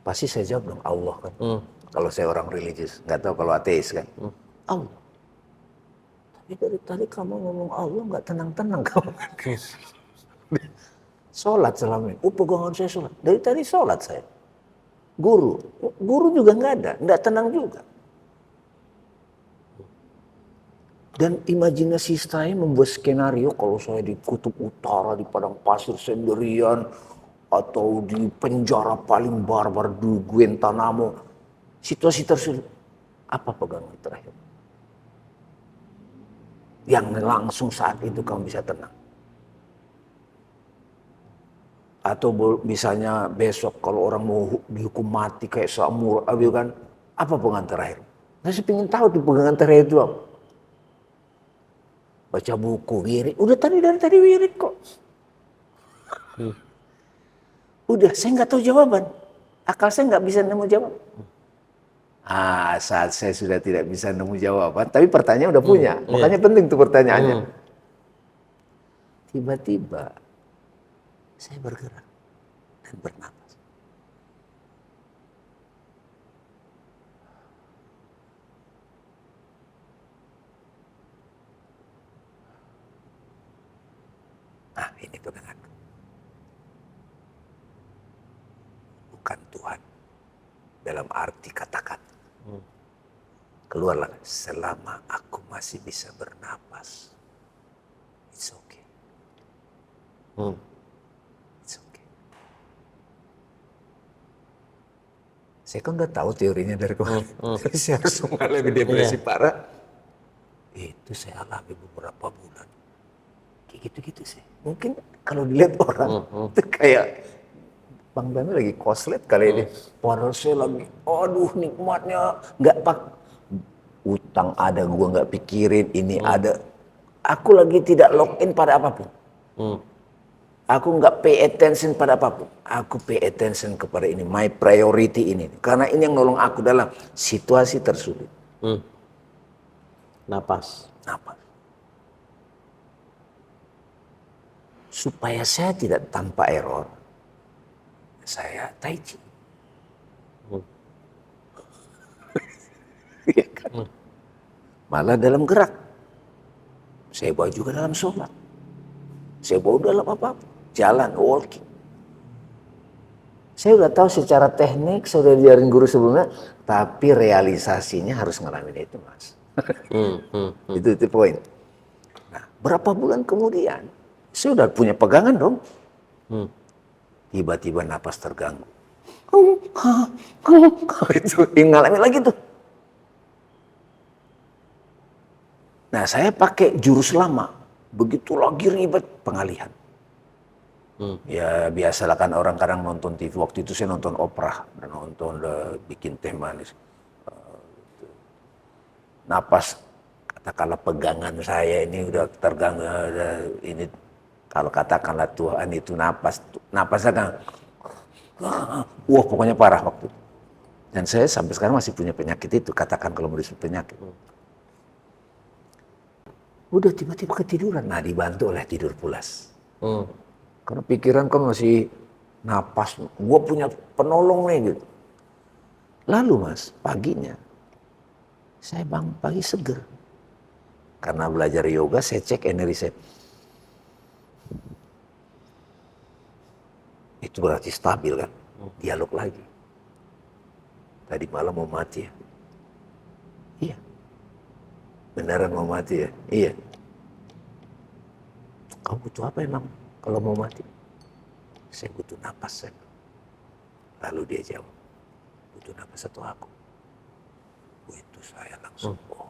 Pasti saya jawab dong, Allah kan. Kalau saya orang religius, nggak tahu kalau ateis kan. Allah. Tapi dari tadi kamu ngomong Allah nggak tenang-tenang kamu. Sholat selama ini. Pegangan saya sholat. Dari tadi sholat saya. Guru juga nggak ada, nggak tenang juga. Dan imajinasi saya membuat skenario kalau saya di kutub utara, di padang pasir sendirian, atau di penjara paling barbar di Guantanamo. Situasi tersulit. Apa pegangan terakhir? Yang langsung saat itu kamu bisa tenang. Atau misalnya besok kalau orang mau dihukum mati kayak Samur, kan, apa pegangan terakhir? Saya ingin tahu di pegangan terakhir itu apa. Baca buku, wirid. Udah dari tadi wirid kok. Udah, saya nggak tahu jawaban. Akal saya nggak bisa nemu jawab. Saat saya sudah tidak bisa nemu jawaban, tapi pertanyaan udah punya. Makanya penting tuh pertanyaannya. Tiba-tiba saya bergerak dan bernapas. Nah, ini pegangan. Bukan Tuhan. Dalam arti kata-kata. Keluarlah, selama aku masih bisa bernapas. It's okay. It's okay. Saya kan udah tahu teorinya dari kemarin. Saya harus mengalami depresi parah. Itu saya alami beberapa bulan. Kayak gitu-gitu sih. Mungkin kalau dilihat orang, itu kayak Bang Dami lagi koslet kali ini. Padahal saya lagi, aduh nikmatnya. Nggak utang ada, gua nggak pikirin, ini ada. Aku lagi tidak login pada apapun. Aku nggak pay attention pada apapun. Aku pay attention kepada ini, my priority ini. Karena ini yang nolong aku dalam situasi tersulit. Napas. Supaya saya tidak tanpa error, saya tai chi. Iya kan? Malah dalam gerak. Saya bawa juga dalam sholat. Saya bawa dalam apa-apa. Jalan, walking. Saya udah tahu secara teknik, saya udah diajarin guru sebelumnya, tapi realisasinya harus ngalamin itu, Mas. Itu poin. Nah, berapa bulan kemudian, saya udah punya pegangan dong. Tiba-tiba napas terganggu. Itu ngalamin lagi tuh. Nah, saya pakai jurus lama. Begitu lagi ribet pengalihan. Ya biasalah kan orang kadang nonton TV. Waktu itu saya nonton opera. Dan nonton bikin teh manis. Napas, katakanlah pegangan saya ini udah terganggu. Ini kalau katakanlah Tuhan itu napas. Napasnya kan. Wah, pokoknya parah waktu itu. Dan saya sampai sekarang masih punya penyakit itu, katakan kalau mau disebut penyakit. Udah tiba-tiba ketiduran, nah dibantu oleh tidur pulas. Karena pikiran kan masih napas, gue punya penolong nih gitu. Lalu mas, paginya, saya bangun pagi seger. Karena belajar yoga, saya cek energi saya. Itu berarti stabil kan, dialog lagi. Tadi malam mau mati ya? Iya. Beneran mau mati ya? Iya. Kau butuh apa emang kalau mau mati? Saya butuh napas. Saya. Lalu dia jawab, butuh napas atau aku? Itu saya langsung, oh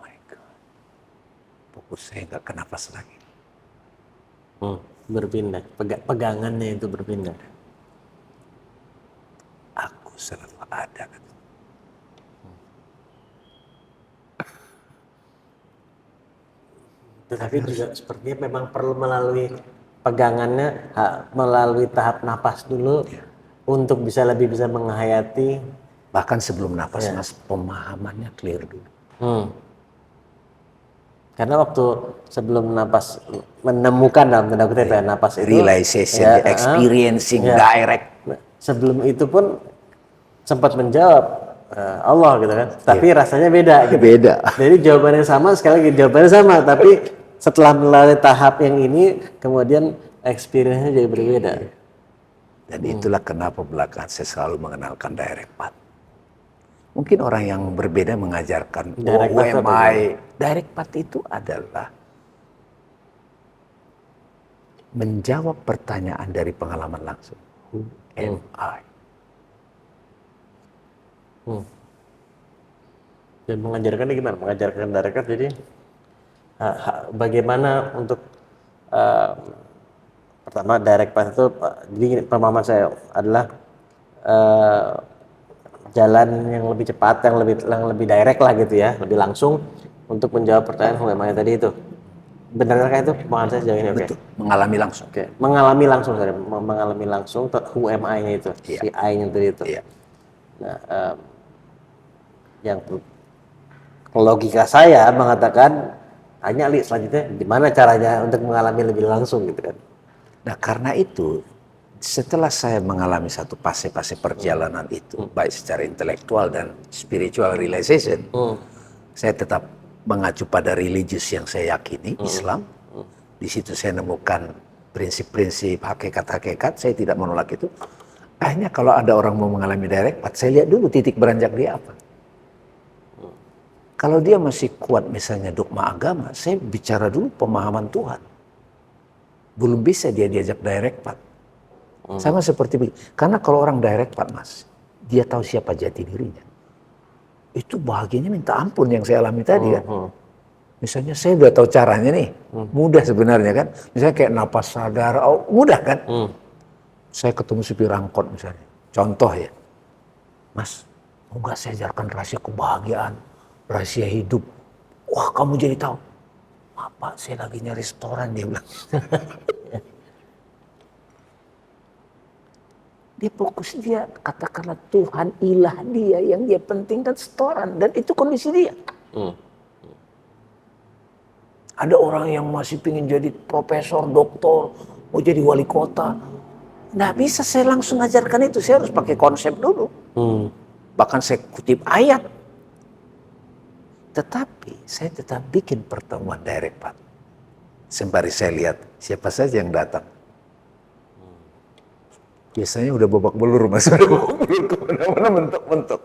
my God. Fokus saya nggak ke napas lagi. Berpindah, pegangannya itu berpindah. Aku selalu ada. Tetapi juga sepertinya memang perlu melalui pegangannya, melalui tahap napas dulu untuk lebih bisa menghayati. Bahkan sebelum napas mas, pemahamannya clear dulu. Karena waktu sebelum napas menemukan dalam tanda kutip napas itu, realization, experiencing direct. Sebelum itu pun sempat menjawab Allah gitu kan, tapi rasanya beda gitu. Beda. Jadi jawabannya sama, sekali lagi jawabannya sama, tapi setelah melalui tahap yang ini, kemudian experience-nya jadi berbeda. Dan itulah kenapa belakangan saya selalu mengenalkan direct path. Mungkin orang yang berbeda mengajarkan direct path itu adalah menjawab pertanyaan dari pengalaman langsung. Who am I? Dan mengajarkannya gimana? Mengajarkan direct path jadi bagaimana untuk pertama direct path itu, jadi pemahaman saya adalah jalan yang lebih cepat, yang lebih direct lah gitu ya, lebih langsung untuk menjawab pertanyaan who am I tadi itu. Benarkah itu pemahaman saya sejauh ini? Betul, mengalami langsung. Mengalami langsung, mengalami langsung who am I-nya itu, si I-nya tadi itu. Nah, yang logika saya mengatakan hanya selanjutnya gimana caranya untuk mengalami lebih langsung gitu kan. Nah karena itu setelah saya mengalami satu fase-fase perjalanan itu, baik secara intelektual dan spiritual realization, saya tetap mengacu pada religius yang saya yakini, Islam. Di situ saya nemukan prinsip-prinsip hakikat-hakikat, saya tidak menolak itu. Akhirnya kalau ada orang mau mengalami direct path, saya lihat dulu titik beranjak dia apa. Kalau dia masih kuat misalnya dogma agama, saya bicara dulu pemahaman Tuhan. Belum bisa dia diajak direct path. Sama seperti begitu. Karena kalau orang direct path mas, dia tahu siapa jati dirinya. Itu bahagianya minta ampun yang saya alami tadi kan. Misalnya saya udah tahu caranya nih, mudah sebenarnya kan. Misalnya kayak napas sadar, mudah kan. Saya ketemu supir angkot misalnya, contoh ya. Mas, mau gak saya ajarkan rahasia kebahagiaan, rahasia hidup. Wah kamu jadi tahu. Apa, saya lagi nyari restoran, dia bilang. Dia fokus, dia katakanlah Tuhan ilah dia yang dia pentingkan setoran, dan itu kondisi dia. Ada orang yang masih ingin jadi profesor, doktor, mau jadi wali kota. Nggak bisa saya langsung ajarkan itu, saya harus pakai konsep dulu. Bahkan saya kutip ayat. Tetapi saya tetap bikin pertemuan direct path. Sembari saya lihat siapa saja yang datang. Biasanya udah babak belur mas, kemana-mana mentok-mentok.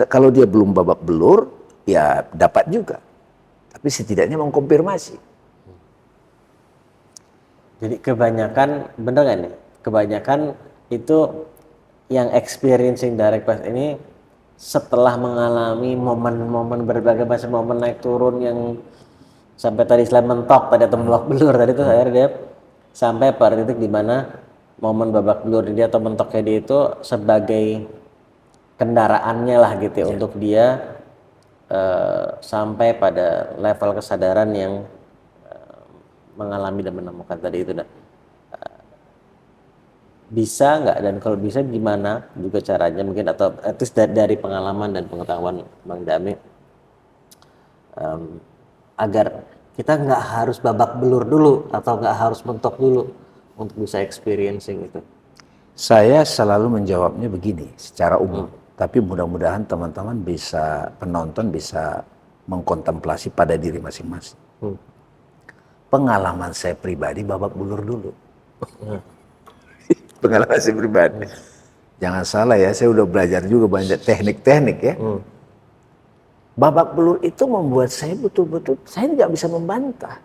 Kalau dia belum babak belur, ya dapat juga. Tapi setidaknya mengkonfirmasi. Jadi kebanyakan, bener gak nih? Kebanyakan itu yang experiencing direct path ini setelah mengalami momen-momen berbagai macam momen naik turun yang sampai tadi selain mentok tadi atau babak belur tadi itu akhirnya dia sampai pada titik di mana momen babak belur dia atau mentoknya dia itu sebagai kendaraannya lah gitu ya, untuk dia sampai pada level kesadaran yang mengalami dan menemukan tadi itu. Bisa nggak, dan kalau bisa gimana juga caranya mungkin, atau at least dari pengalaman dan pengetahuan Bang Dame, agar kita nggak harus babak belur dulu atau nggak harus mentok dulu untuk bisa experiencing itu. Saya selalu menjawabnya begini secara umum, tapi mudah-mudahan teman-teman bisa, penonton bisa mengkontemplasi pada diri masing-masing. Pengalaman saya pribadi babak belur dulu. Pengalaman saya pribadi. Jangan salah ya, saya udah belajar juga banyak teknik-teknik ya. Babak belur itu membuat saya betul-betul, saya nggak bisa membantah.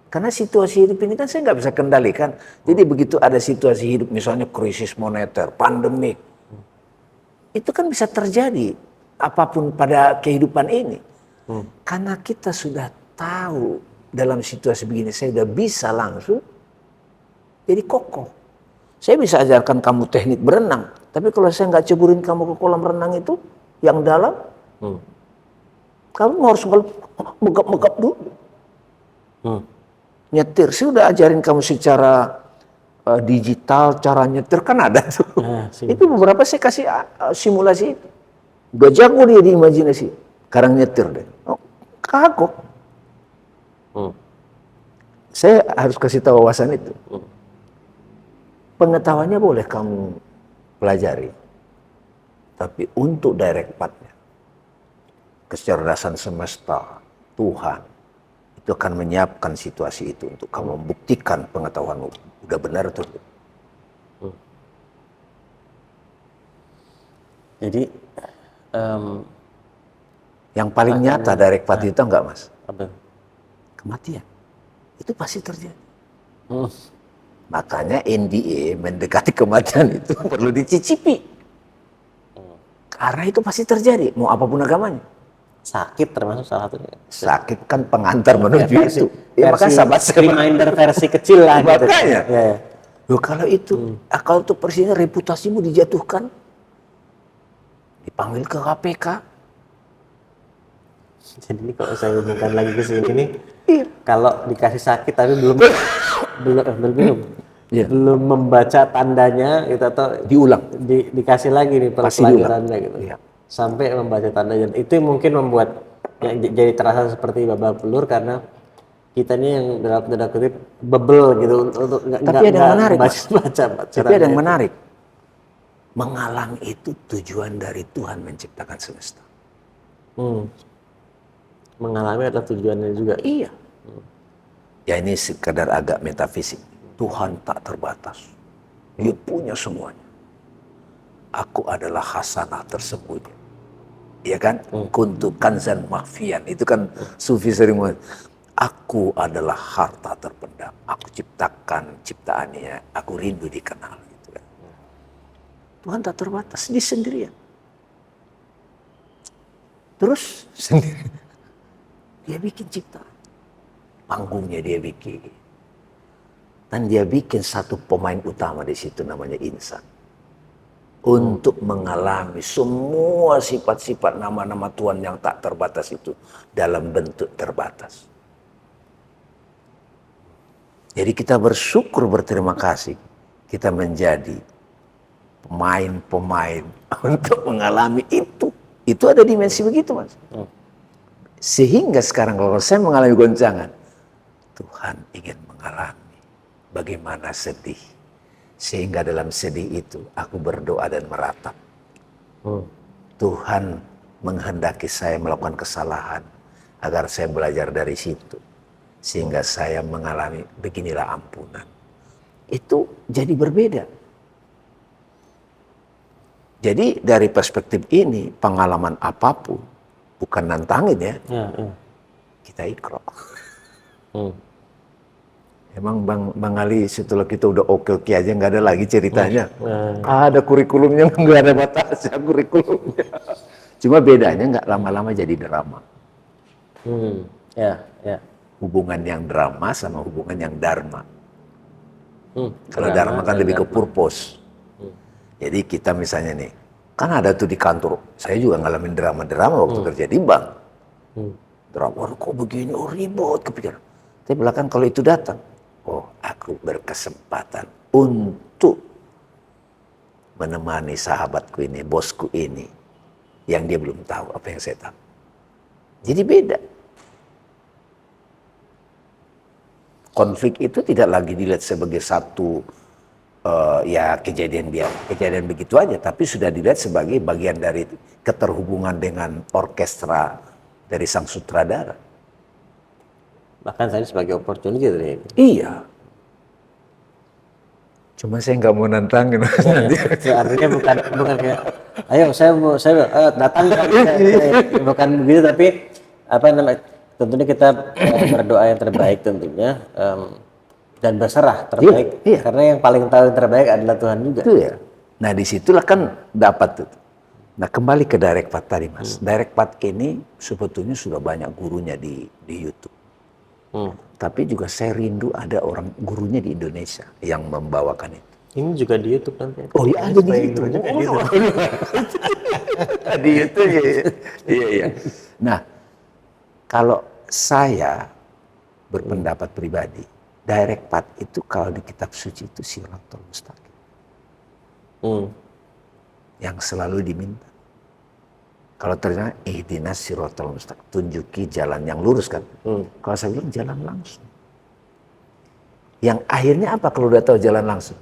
Karena situasi hidup ini kan saya nggak bisa kendalikan. Jadi begitu ada situasi hidup, misalnya krisis moneter, pandemik, itu kan bisa terjadi apapun pada kehidupan ini. Karena kita sudah tahu dalam situasi begini, saya udah bisa langsung jadi kokoh. Saya bisa ajarkan kamu teknik berenang, tapi kalau saya nggak ceburin kamu ke kolam renang itu yang dalam, kamu harus megap-megap dulu. Nyetir, saya udah ajarin kamu secara digital, cara nyetir kan ada tuh. Itu beberapa saya kasih simulasi itu. Udah jago dia di imajinasi. Sekarang nyetir deh. Oh, kagok. Saya harus kasih tahu wawasan itu. Pengetahuannya boleh kamu pelajari. Tapi untuk direct path-nya, kecerdasan semesta, Tuhan, itu akan menyiapkan situasi itu untuk kamu membuktikan pengetahuanmu udah benar atau tidak. Jadi yang paling nyata direct path itu enggak, Mas? apa? Kematian. Itu pasti terjadi. Makanya NDA mendekati kematian itu perlu dicicipi. Karena itu pasti terjadi, mau apapun agamanya. Sakit termasuk salah satunya. Sakit kan pengantar menuju versi, itu. Ya, makanya sahabat saya reminder versi kecil lah. makanya. Gitu. Ya. Loh, kalau itu, kalau itu persisnya reputasimu dijatuhkan, dipanggil ke KPK. Jadi ini kalau saya hubungkan lagi ke sini nih, Iya. kalau dikasih sakit tapi belum Iya. belum membaca tandanya gitu, atau Diulang. dikasih lagi nih Pasti pelajarannya gitu. Iya. Sampai membaca tandanya, itu mungkin membuat ya, jadi terasa seperti babak belur karena kita ini yang dalam tanda kutip bebel gitu untuk Tapi ada yang menarik, Mas. baca. Tapi ada yang menarik. Mengalami itu tujuan dari Tuhan menciptakan semesta. Mengalami adalah tujuannya juga. Iya. Ya ini sekedar agak metafisik. Tuhan tak terbatas. Dia punya semuanya. Aku adalah hasanah tersembunyi. Ya kan? Kuntu kanzan mahfian. Itu kan sufi sering ngomong. Aku adalah harta terpendam. Aku ciptakan ciptaannya. Aku rindu dikenal. Gitu kan. Tuhan tak terbatas. Dia sendirian. Terus sendiri. Dia bikin ciptaan. Panggungnya dia bikin. Dan dia bikin satu pemain utama di situ namanya insan. Untuk mengalami semua sifat-sifat nama-nama Tuhan yang tak terbatas itu dalam bentuk terbatas. Jadi kita bersyukur, berterima kasih. Kita menjadi pemain-pemain untuk mengalami itu. Itu ada dimensi begitu, Mas. Sehingga sekarang kalau saya mengalami goncangan, Tuhan ingin mengalami bagaimana sedih. Sehingga dalam sedih itu aku berdoa dan meratap. Tuhan menghendaki saya melakukan kesalahan agar saya belajar dari situ. Sehingga saya mengalami beginilah ampunan. Itu jadi berbeda. Jadi dari perspektif ini pengalaman apapun bukan nantangin ya. Kita ikro. Emang Bang Ali setelah kita udah oke aja nggak ada lagi ceritanya. Ada kurikulumnya, nggak ada batasnya kurikulumnya. Cuma bedanya nggak lama-lama jadi drama. Hubungan yang drama sama hubungan yang dharma. Kalau dharma kan lebih ke purpose. Jadi kita misalnya nih, kan ada tuh di kantor. Saya juga ngalamin drama-drama waktu kerja di bank. Drama, kok begini, oh ribut kepikiran. Tapi belakang kalau itu datang, oh aku berkesempatan untuk menemani sahabatku ini, bosku ini, yang dia belum tahu apa yang saya tahu. Jadi beda. Konflik itu tidak lagi dilihat sebagai satu kejadian begitu aja, tapi sudah dilihat sebagai bagian dari keterhubungan dengan orkestra dari sang sutradara. Bahkan saya sebagai opportunity tadi. Iya. Cuma saya nggak mau nantangin. Artinya bukan kayak, ayo saya datang bukan begitu, tapi apa namanya? Tentunya kita berdoa yang terbaik tentunya dan berserah terbaik, Iya. karena yang paling tahu yang terbaik adalah Tuhan juga. Itu ya. Nah disitulah kan dapat tuh. Nah kembali ke Direct Path tadi mas. Direct Path ini sebetulnya sudah banyak gurunya di YouTube. Tapi juga saya rindu ada orang gurunya di Indonesia yang membawakan itu. Ini juga di YouTube nanti. Oh iya ada di YouTube. Di YouTube ya. Iya. Nah kalau saya berpendapat pribadi, Direct Path itu kalau di kitab suci itu Shirathul Mustaqim. Yang selalu diminta. Kalau ternyata ihdinas Shirathul Mustaqim, tunjuki jalan yang lurus kan. Kalau saya bilang jalan langsung. Yang akhirnya apa kalau udah tahu jalan langsung?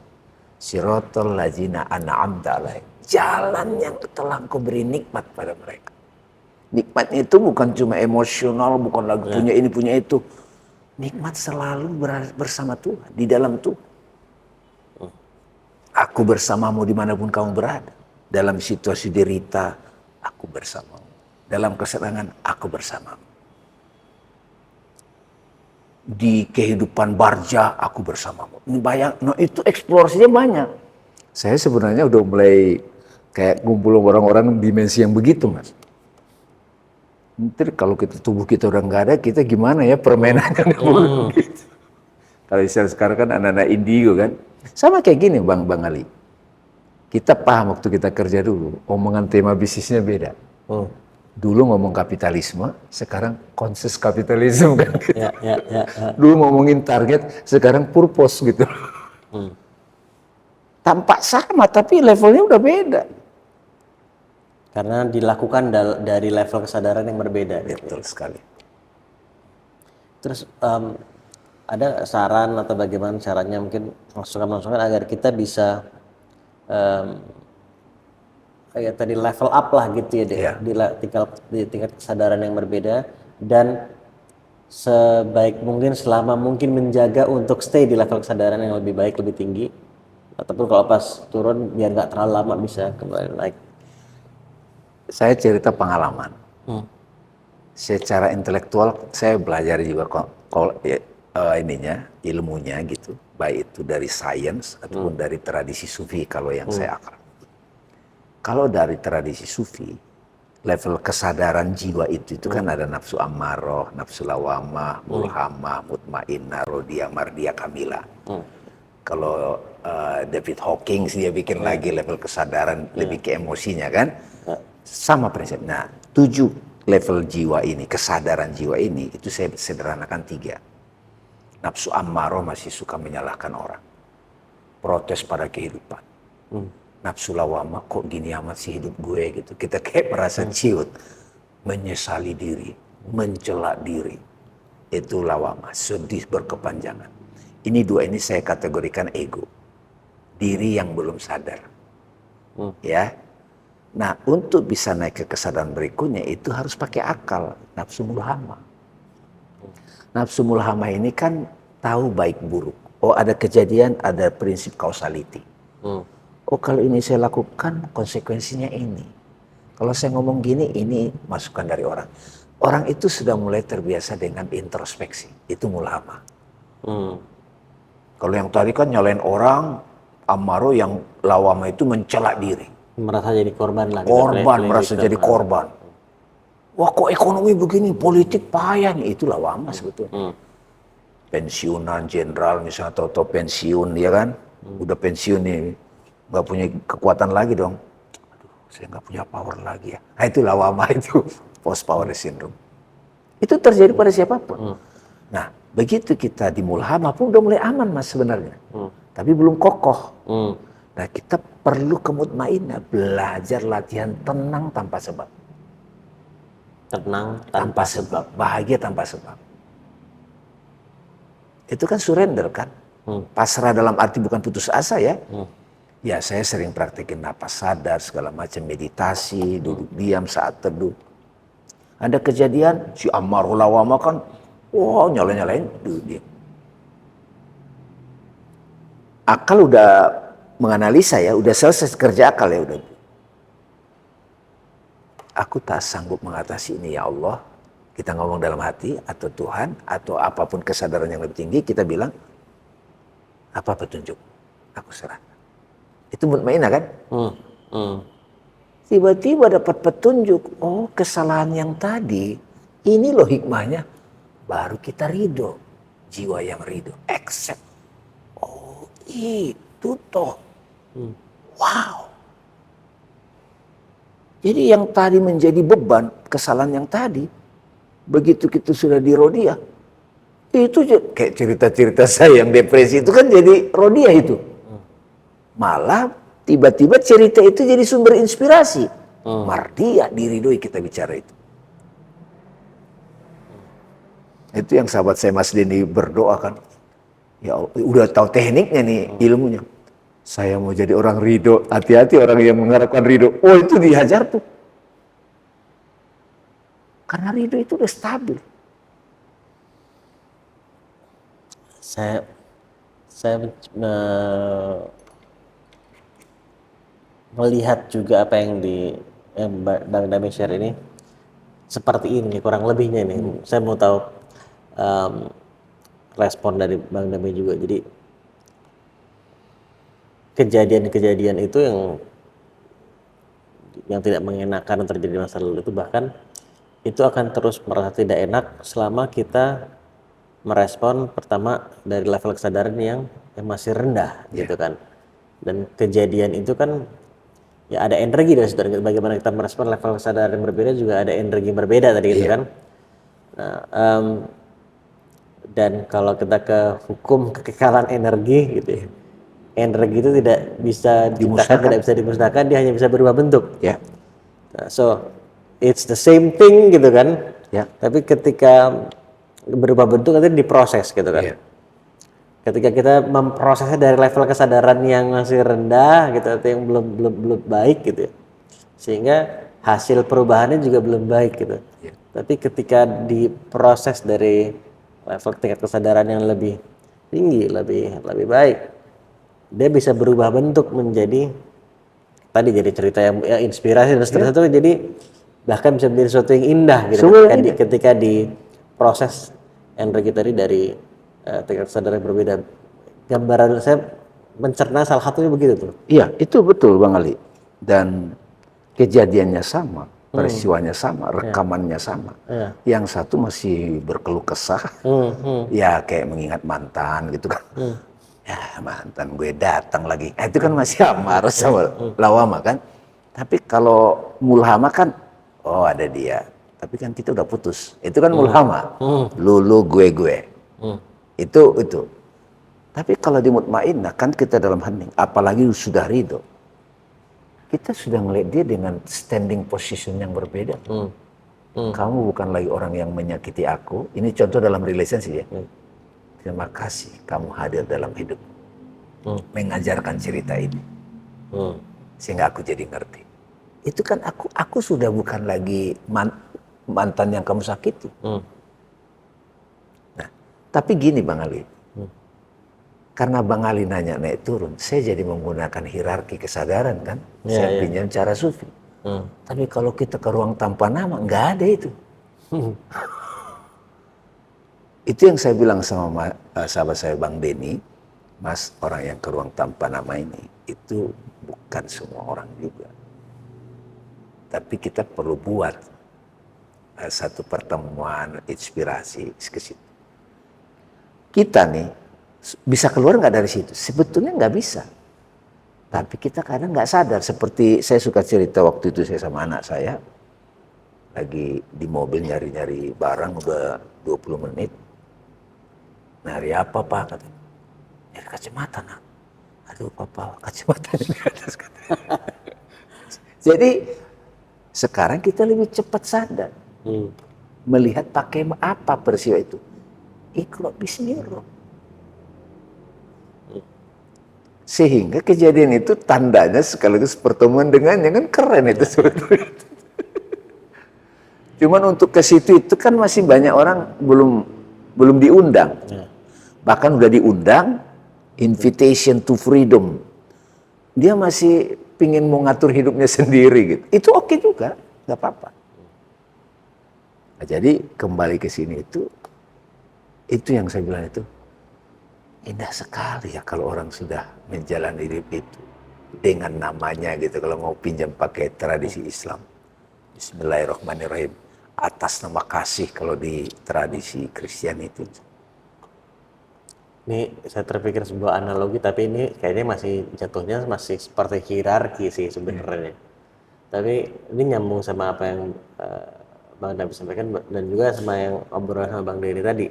Shirathul ladzina an'amta alaihim. Jalan yang telah Engkau beri nikmat pada mereka. Nikmatnya itu bukan cuma emosional, bukan lagi punya ini punya itu. Nikmat selalu bersama Tuhan, di dalam Tuhan. Aku bersamamu dimanapun kamu berada. Dalam situasi derita, aku bersamamu. Dalam kesenangan, aku bersamamu. Di kehidupan barja, aku bersamamu. Ini itu eksplorasinya banyak. Saya sebenarnya udah mulai kayak ngumpul orang-orang dimensi yang begitu, mas. Nanti kalau tubuh kita udah nggak ada, kita gimana ya permainannya? Gitu. Kalau istilah sekarang kan anak-anak indigo kan. Sama kayak gini Bang Ali. Kita paham waktu kita kerja dulu, omongan tema bisnisnya beda. Dulu ngomong kapitalisme, sekarang konses kapitalisme kan. Dulu ngomongin target, sekarang purpose gitu. Tampak sama, tapi levelnya udah beda. Karena dilakukan dari level kesadaran yang berbeda. Betul sekali. Terus ada saran atau bagaimana caranya, mungkin masukan-masukan agar kita bisa kayak tadi level up lah gitu ya deh, di tingkat kesadaran yang berbeda, dan sebaik mungkin selama mungkin menjaga untuk stay di level kesadaran yang lebih baik, lebih tinggi, ataupun kalau pas turun biar nggak terlalu lama bisa kembali naik. Saya cerita pengalaman. Secara intelektual saya belajar juga ilmunya gitu, baik itu dari sains ataupun dari tradisi sufi kalau yang saya akrab. Kalau dari tradisi sufi, level kesadaran jiwa itu kan ada nafsu ammaroh, nafsu lawamah, mulhamah, mutmainnah, rodiyah, mardiyah, kamilah. Kalau David Hawking dia bikin lagi level kesadaran lebih ke emosinya kan. Sama prinsip. Nah, 7 level jiwa ini, kesadaran jiwa ini, itu saya sederhanakan 3. Nafsu ammaroh masih suka menyalahkan orang. Protes pada kehidupan. Nafsu lawamah, kok gini amat sih hidup gue gitu. Kita kayak merasa ciut. Menyesali diri, mencela diri. Itu lawamah, sedih berkepanjangan. Ini 2 ini saya kategorikan ego. Diri yang belum sadar. Ya. Nah, untuk bisa naik ke kesadaran berikutnya itu harus pakai akal, nafsu mulhamah. Nafsu mulhamah ini kan tahu baik buruk. Oh, ada kejadian, ada prinsip causality. Oh, kalau ini saya lakukan, konsekuensinya ini. Kalau saya ngomong gini, ini masukan dari orang. Orang itu sudah mulai terbiasa dengan introspeksi. Itu mulhamah. Kalau yang tadi kan nyalain orang, amaro yang lawama itu mencela diri. Merasa jadi korban lah. Korban, merasa jadi korban. Wah kok ekonomi begini, politik payah nih. Itu lawama sebetulnya. Pensiunan, jenderal misalnya, atau pensiun, ya kan. Udah pensiun nih, nggak punya kekuatan lagi dong. Aduh, saya nggak punya power lagi ya. Nah itu lawama itu, post power syndrome. Itu terjadi pada siapapun. Nah, begitu kita di mulhamah pun udah mulai aman mas sebenarnya. tapi belum kokoh. Hmm. Nah, kita perlu ke mutmainnah, belajar latihan tenang tanpa sebab. Tenang Tanpa sebab, bahagia tanpa sebab. Itu kan surrender kan? Pasrah dalam arti bukan putus asa ya. Ya, saya sering praktekin napas sadar, segala macam meditasi, duduk diam saat teduh. Ada kejadian, si Ammarul Lawama kan, wah nyalain duduk diam. Akal udah menganalisa ya, udah selesai kerja akal ya udah. Aku tak sanggup mengatasi ini ya Allah. Kita ngomong dalam hati atau Tuhan atau apapun kesadaran yang lebih tinggi, kita bilang apa petunjuk? Aku serah. Itu mutmainnah kan? Tiba-tiba dapat petunjuk, oh kesalahan yang tadi, ini loh hikmahnya. Baru kita ridho, jiwa yang ridho, accept. Oh itu toh. Wow. Jadi yang tadi menjadi beban, kesalahan yang tadi, begitu kita sudah di Rodiah, itu kayak cerita-cerita saya yang depresi itu kan jadi Rodiah itu. Malah tiba-tiba cerita itu jadi sumber inspirasi. Mardiah, diridhoi kita bicara itu. Itu yang sahabat saya Mas Denny berdoa kan. Ya Allah, udah tahu tekniknya nih, ilmunya. Saya mau jadi orang ridho, hati-hati orang yang mengharapkan ridho. Oh itu dihajar tuh. Karena ridho itu udah stabil. Saya melihat juga apa yang Bang Dami share ini seperti ini kurang lebihnya ini. Saya mau tahu respon dari Bang Dami juga. Jadi kejadian-kejadian itu yang tidak mengenakan yang terjadi di masa lalu itu bahkan itu akan terus merasa tidak enak selama kita merespon pertama dari level kesadaran yang masih rendah gitu kan. Dan kejadian itu kan ya ada energi dari situ. Bagaimana kita merespon level kesadaran yang berbeda juga ada energi yang berbeda tadi gitu kan. Nah, dan kalau kita ke hukum kekekalan energi gitu ya, energi itu tidak bisa diciptakan, tidak bisa dimusnahkan, dia hanya bisa berubah bentuk. Ya. Nah, so it's the same thing gitu kan. Ya. Tapi ketika berubah bentuk nanti diproses gitu kan. Ketika kita memprosesnya dari level kesadaran yang masih rendah gitu atau yang belum baik gitu ya. Sehingga hasil perubahannya juga belum baik gitu. Tapi ketika diproses dari level tingkat kesadaran yang lebih tinggi, lebih baik, dia bisa berubah bentuk menjadi tadi jadi cerita yang ya, inspirasi dan seterusnya jadi bahkan bisa menjadi sesuatu yang indah gitu ketika diproses energi tadi dari tingkat kesadaran yang berbeda. Gambaran saya mencerna salah satunya begitu tuh. Iya, itu betul Bang Ali. Dan kejadiannya sama, peristiwanya sama, rekamannya sama. Yang satu masih berkeluh kesah, ya kayak mengingat mantan gitu kan. Ya mantan gue datang lagi. Itu kan masih amarah sama lawama kan. Tapi kalau mulhama kan, oh ada dia. Tapi kan kita udah putus. Itu kan mulhama. Lu gue. Itu. Tapi kalau di mutmainnah kan kita dalam hening. Apalagi sudah ridho. Kita sudah ngeliat dia dengan standing position yang berbeda. Kamu bukan lagi orang yang menyakiti aku. Ini contoh dalam relationship ya. Terima kasih kamu hadir dalam hidup. Mengajarkan cerita ini. Sehingga aku jadi ngerti. Itu kan aku sudah bukan lagi mantan yang kamu sakiti. Nah, tapi gini Bang Ali. Karena Bang Ali nanya naik turun, saya jadi menggunakan hierarki kesadaran kan. Saya pinjam cara sufi. Tapi kalau kita ke ruang tanpa nama, nggak ada itu. Itu yang saya bilang sama sahabat saya Bang Denny, Mas, orang yang ke ruang tanpa nama ini, itu bukan semua orang juga. Tapi kita perlu buat satu pertemuan, inspirasi ke situ. Kita nih, bisa keluar nggak dari situ? Sebetulnya nggak bisa. Tapi kita kadang nggak sadar. Seperti saya suka cerita waktu itu saya sama anak saya, lagi di mobil nyari-nyari barang udah 20 menit. Nyari apa Pak? Katanya. Nyari kacamata nak. Aduh papa, kacamatanya di atas. Jadi sekarang kita lebih cepat sadar. Melihat pakai apa peristiwa itu. Iqra bismi rabbik. Sehingga kejadian itu tandanya sekaligus pertemuan dengannya, kan keren itu sebetulnya. Cuman untuk ke situ itu kan masih banyak orang belum diundang. Bahkan udah diundang, invitation to freedom. Dia masih pingin mau ngatur hidupnya sendiri gitu. Itu oke juga, nggak apa-apa. Nah, jadi kembali ke sini itu yang saya bilang itu indah sekali ya kalau orang sudah menjalani hidup itu dengan namanya gitu. Kalau mau pinjam pakai tradisi Islam, Bismillahirrahmanirrahim, atas nama kasih kalau di tradisi Kristen itu. Ini saya terpikir sebuah analogi, tapi ini kayaknya jatuhnya masih seperti hierarki sih sebenarnya. Tapi ini nyambung sama apa yang Bang Nabi sampaikan dan juga sama yang obrolan sama Bang Denny tadi.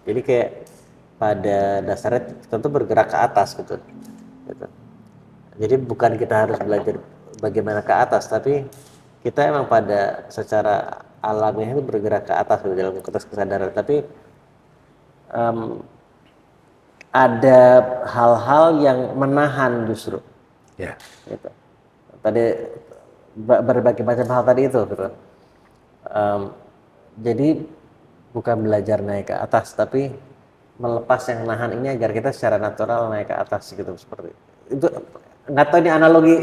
Jadi kayak pada dasarnya kita tuh bergerak ke atas gitu. Jadi bukan kita harus belajar bagaimana ke atas, tapi kita emang pada secara alamiah itu bergerak ke atas gitu, dalam konteks kesadaran. Tapi ada hal-hal yang menahan justru. Ya. Gitu. Tadi berbagai macam hal tadi itu gitu. Jadi bukan belajar naik ke atas, tapi melepas yang nahan ini agar kita secara natural naik ke atas gitu, seperti itu. Nggak tahu ini analogi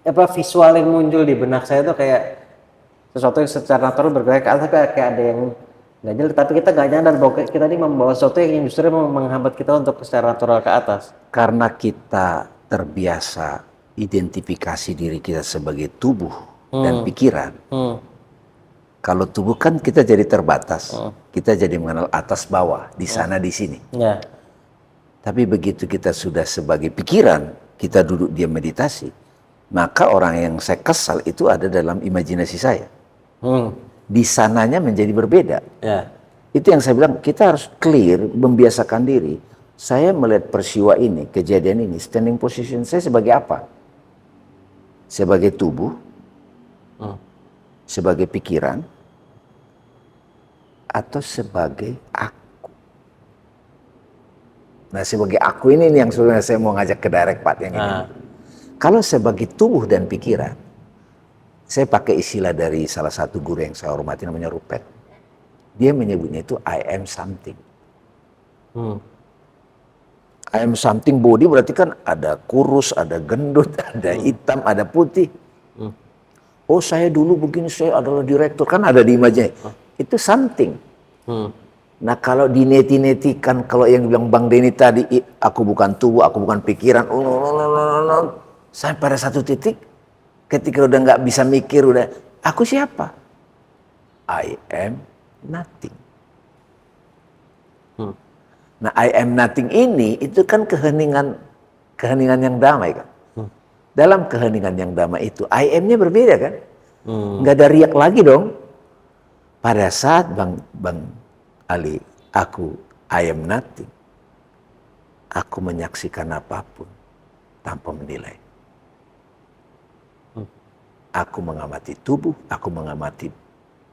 apa visual yang muncul di benak saya itu kayak sesuatu yang secara natural bergerak ke atas, kayak ada yang nggak jelas, tapi kita nggak nyadar bahwa kita ini membawa sesuatu yang justru menghambat kita untuk secara natural ke atas. Karena kita terbiasa identifikasi diri kita sebagai tubuh dan pikiran. Kalau tubuh kan kita jadi terbatas, kita jadi mengenal atas bawah, di sana di sini. Ya. Tapi begitu kita sudah sebagai pikiran, kita duduk diam meditasi, maka orang yang saya kesal itu ada dalam imajinasi saya. Di sananya menjadi berbeda. Ya. Itu yang saya bilang, kita harus clear, membiasakan diri. Saya melihat peristiwa ini, kejadian ini, standing position saya sebagai apa? Sebagai tubuh, sebagai pikiran, atau sebagai aku. Nah, sebagai aku ini yang sebenarnya saya mau ngajak ke direct part yang ini. Kalau sebagai tubuh dan pikiran, saya pakai istilah dari salah satu guru yang saya hormati namanya Rupert. Dia menyebutnya itu I am something. I am something body berarti kan ada kurus, ada gendut, ada hitam, ada putih. Oh saya dulu begini, saya adalah direktur, kan ada di imajinasi. Itu something. Nah kalau dineti-netikan, kalau yang bilang Bang Denny tadi, aku bukan tubuh, aku bukan pikiran, sampai pada satu titik, ketika udah nggak bisa mikir, udah, aku siapa? I am nothing. Nah I am nothing ini, itu kan keheningan yang damai kan. Dalam keheningan yang damai itu, I am-nya berbeda kan. Nggak ada riak lagi dong. Pada saat Bang Ali, I am nothing. Aku menyaksikan apapun tanpa menilai. Aku mengamati tubuh, aku mengamati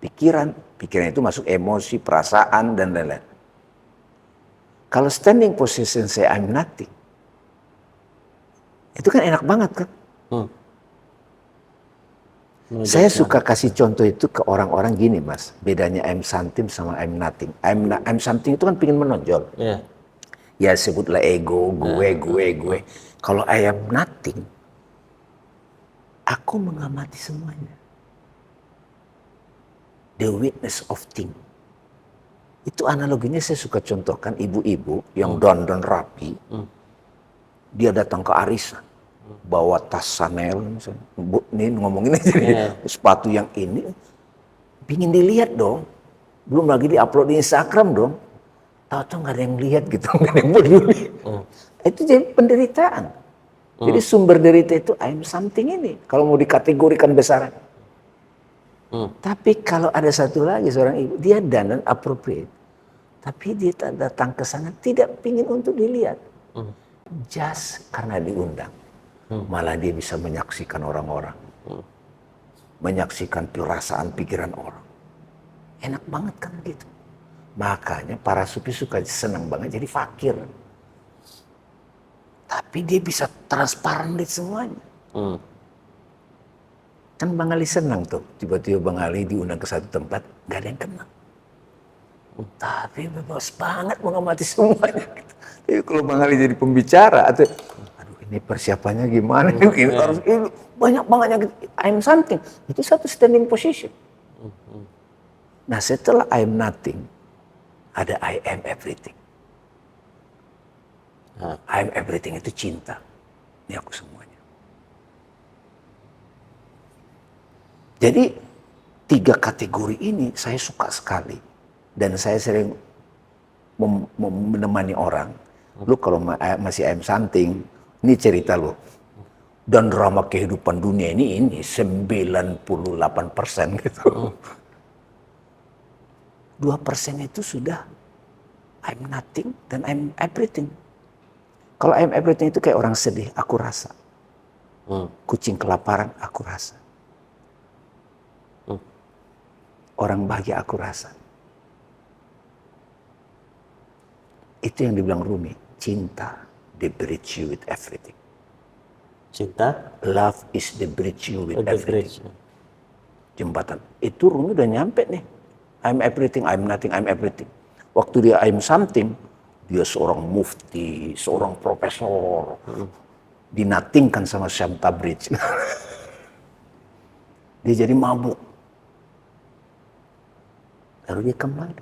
pikiran. Pikiran itu masuk emosi, perasaan, dan lain-lain. Kalau standing position saya I'm nothing, itu kan enak banget kan. Saya suka kasih contoh itu ke orang-orang gini mas. Bedanya I'm something sama I'm nothing. I'm something itu kan pingin menonjol. Ya sebutlah ego, gue. Kalau I am nothing, aku mengamati semuanya. The witness of thing. Itu analoginya saya suka contohkan ibu-ibu yang dandan rapi. Dia datang ke arisan. Bawa tas Chanel. Nih ngomongin aja sepatu yang ini. Pingin dilihat dong. Belum lagi di-upload di Instagram dong. Tahu-tahu nggak ada yang lihat gitu. Nggak ada yang peduli. Itu jadi penderitaan. Jadi sumber derita itu I'm something ini. Kalau mau dikategorikan besaran. Tapi kalau ada satu lagi seorang ibu, dia dandan appropriate. Tapi dia datang ke sana tidak ingin untuk dilihat. Just karena diundang. Malah dia bisa menyaksikan orang-orang. Menyaksikan perasaan pikiran orang. Enak banget kan gitu. Makanya para sufi suka senang banget jadi fakir. Tapi dia bisa transparan di semuanya. Kan Bang Ali senang tuh. Tiba-tiba Bang Ali diundang ke satu tempat, gak ada yang kenal. Tapi bebas banget mengamati semuanya. Tapi kalau Bang Ali jadi pembicara, atau aduh ini persiapannya gimana? Ini harus ini banyak banget yang I'm something. Itu satu standing position. Nah setelah I'm nothing, ada I am everything. I am everything itu cinta. Ini aku semuanya. Jadi 3 kategori ini saya suka sekali. Dan saya sering menemani orang. Lu kalau masih I'm something, ini cerita lu. Dan drama kehidupan dunia ini 98% gitu. 2% itu sudah I'm nothing dan I'm everything. Kalau I'm everything itu kayak orang sedih, aku rasa. Kucing kelaparan, aku rasa. Orang bahagia, aku rasa. Itu yang dibilang Rumi, cinta, they bridge you with everything. Cinta? Love is the bridge you with everything. Jembatan. Itu Rumi udah nyampe nih. I'm everything, I'm nothing, I'm everything. Waktu dia I'm something, dia seorang mufti, seorang profesor. Dinatingkan sama Syam Tabriz. Dia jadi mabuk. Lalu dia kembali.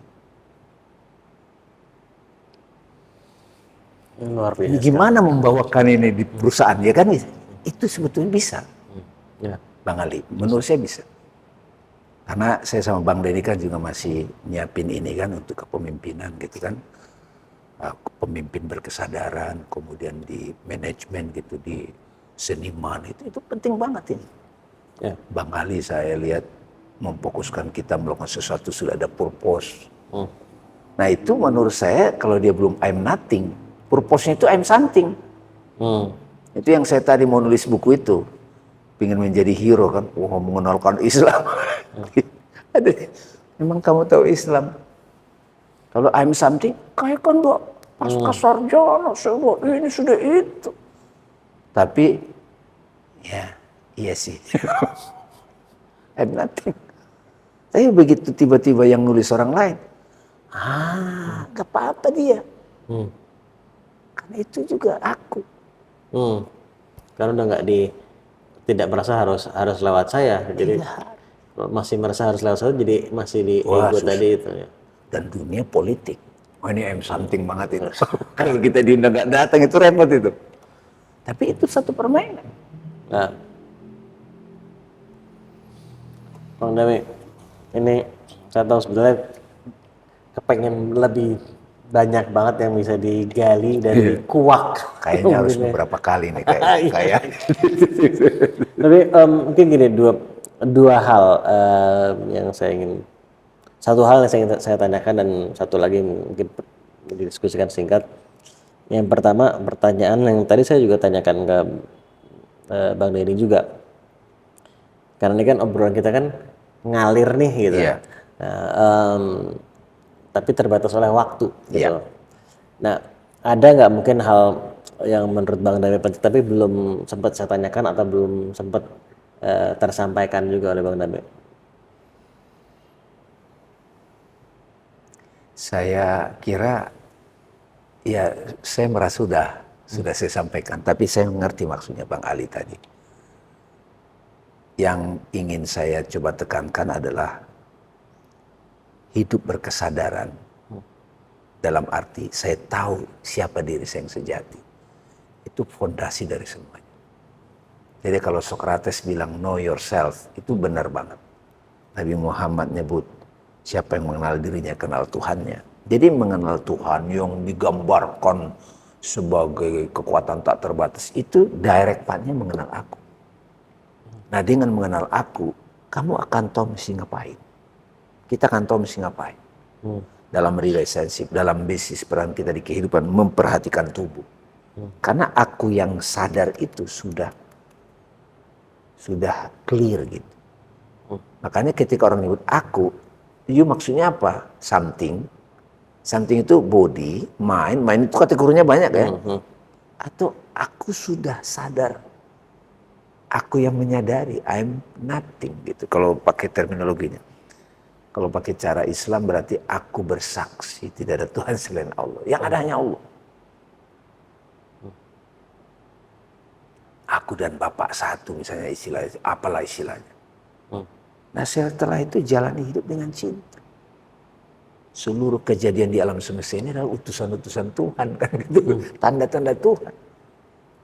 Luar biasa. Ini gimana membawakan ini di perusahaan, ya kan? Itu sebetulnya bisa. Bang Ali, menurut saya bisa. Karena saya sama Bang Denny kan juga masih nyiapin ini kan untuk kepemimpinan gitu kan. Pemimpin berkesadaran, kemudian di manajemen gitu, di seniman, itu penting banget ini. Bang Ali saya lihat memfokuskan kita melakukan sesuatu sudah ada purpose. Nah itu menurut saya kalau dia belum I'm nothing, purpose-nya itu I'm something. Itu yang saya tadi mau nulis buku itu. Pengen menjadi hero kan, mengenalkan Islam. Memang kamu tahu Islam. Kalau I'm something, kayak kan Mbak, pasca sarjana, saya ini sudah itu. Tapi, ya iya sih. I'm nothing. Tapi begitu tiba-tiba yang nulis orang lain, gak apa-apa dia. Karena itu juga aku. Karena udah tidak merasa harus lewat saya. Jadi masih merasa harus lewat saya, jadi masih di ego tadi itu ya. Dan dunia politik. Ini I'm something banget itu. Kalau kita diundang gak datang itu repot itu. Tapi itu satu permainan. Nah, Bang Dami, ini saya tahu sebenarnya kepengen lebih banyak banget yang bisa digali dan dikuak. Kayaknya harus beberapa kali nih kayak. Tapi mungkin gini dua hal yang saya ingin, satu hal yang saya tanyakan dan satu lagi mungkin didiskusikan singkat. Yang pertama pertanyaan yang tadi saya juga tanyakan ke Bang Denny juga, karena ini kan obrolan kita kan ngalir nih gitu. Tapi terbatas oleh waktu gitu. Nah, ada nggak mungkin hal yang menurut Bang Dami penting tapi belum sempat saya tanyakan atau belum sempat tersampaikan juga oleh Bang Dami? Saya kira ya saya merasa sudah saya sampaikan, tapi saya mengerti maksudnya Bang Ali tadi. Yang ingin saya coba tekankan adalah hidup berkesadaran. Dalam arti saya tahu siapa diri saya yang sejati. Itu fondasi dari semuanya. Jadi kalau Socrates bilang know yourself, itu benar banget. Nabi Muhammad nyebut siapa yang mengenal dirinya kenal Tuhannya. Jadi mengenal Tuhan yang digambarkan sebagai kekuatan tak terbatas itu direct partnya mengenal aku. Nah dengan mengenal aku, kamu akan tahu mesti ngapain. Kita akan tahu mesti ngapain. dalam relationship, dalam bisnis, peran kita di kehidupan, memperhatikan tubuh. Karena aku yang sadar itu sudah clear gitu. Makanya ketika orang nyebut aku, you maksudnya apa? Something itu body, mind itu kategorinya banyak ya. Atau aku sudah sadar, aku yang menyadari, I'm nothing gitu. Kalau pakai terminologinya. Kalau pakai cara Islam berarti aku bersaksi tidak ada Tuhan selain Allah. Yang ada hanya Allah. Aku dan Bapak satu misalnya istilahnya, apalah istilahnya. Nah setelah itu jalani hidup dengan cinta. Seluruh kejadian di alam semesta ini adalah utusan-utusan Tuhan kan gitu. Tanda-tanda Tuhan.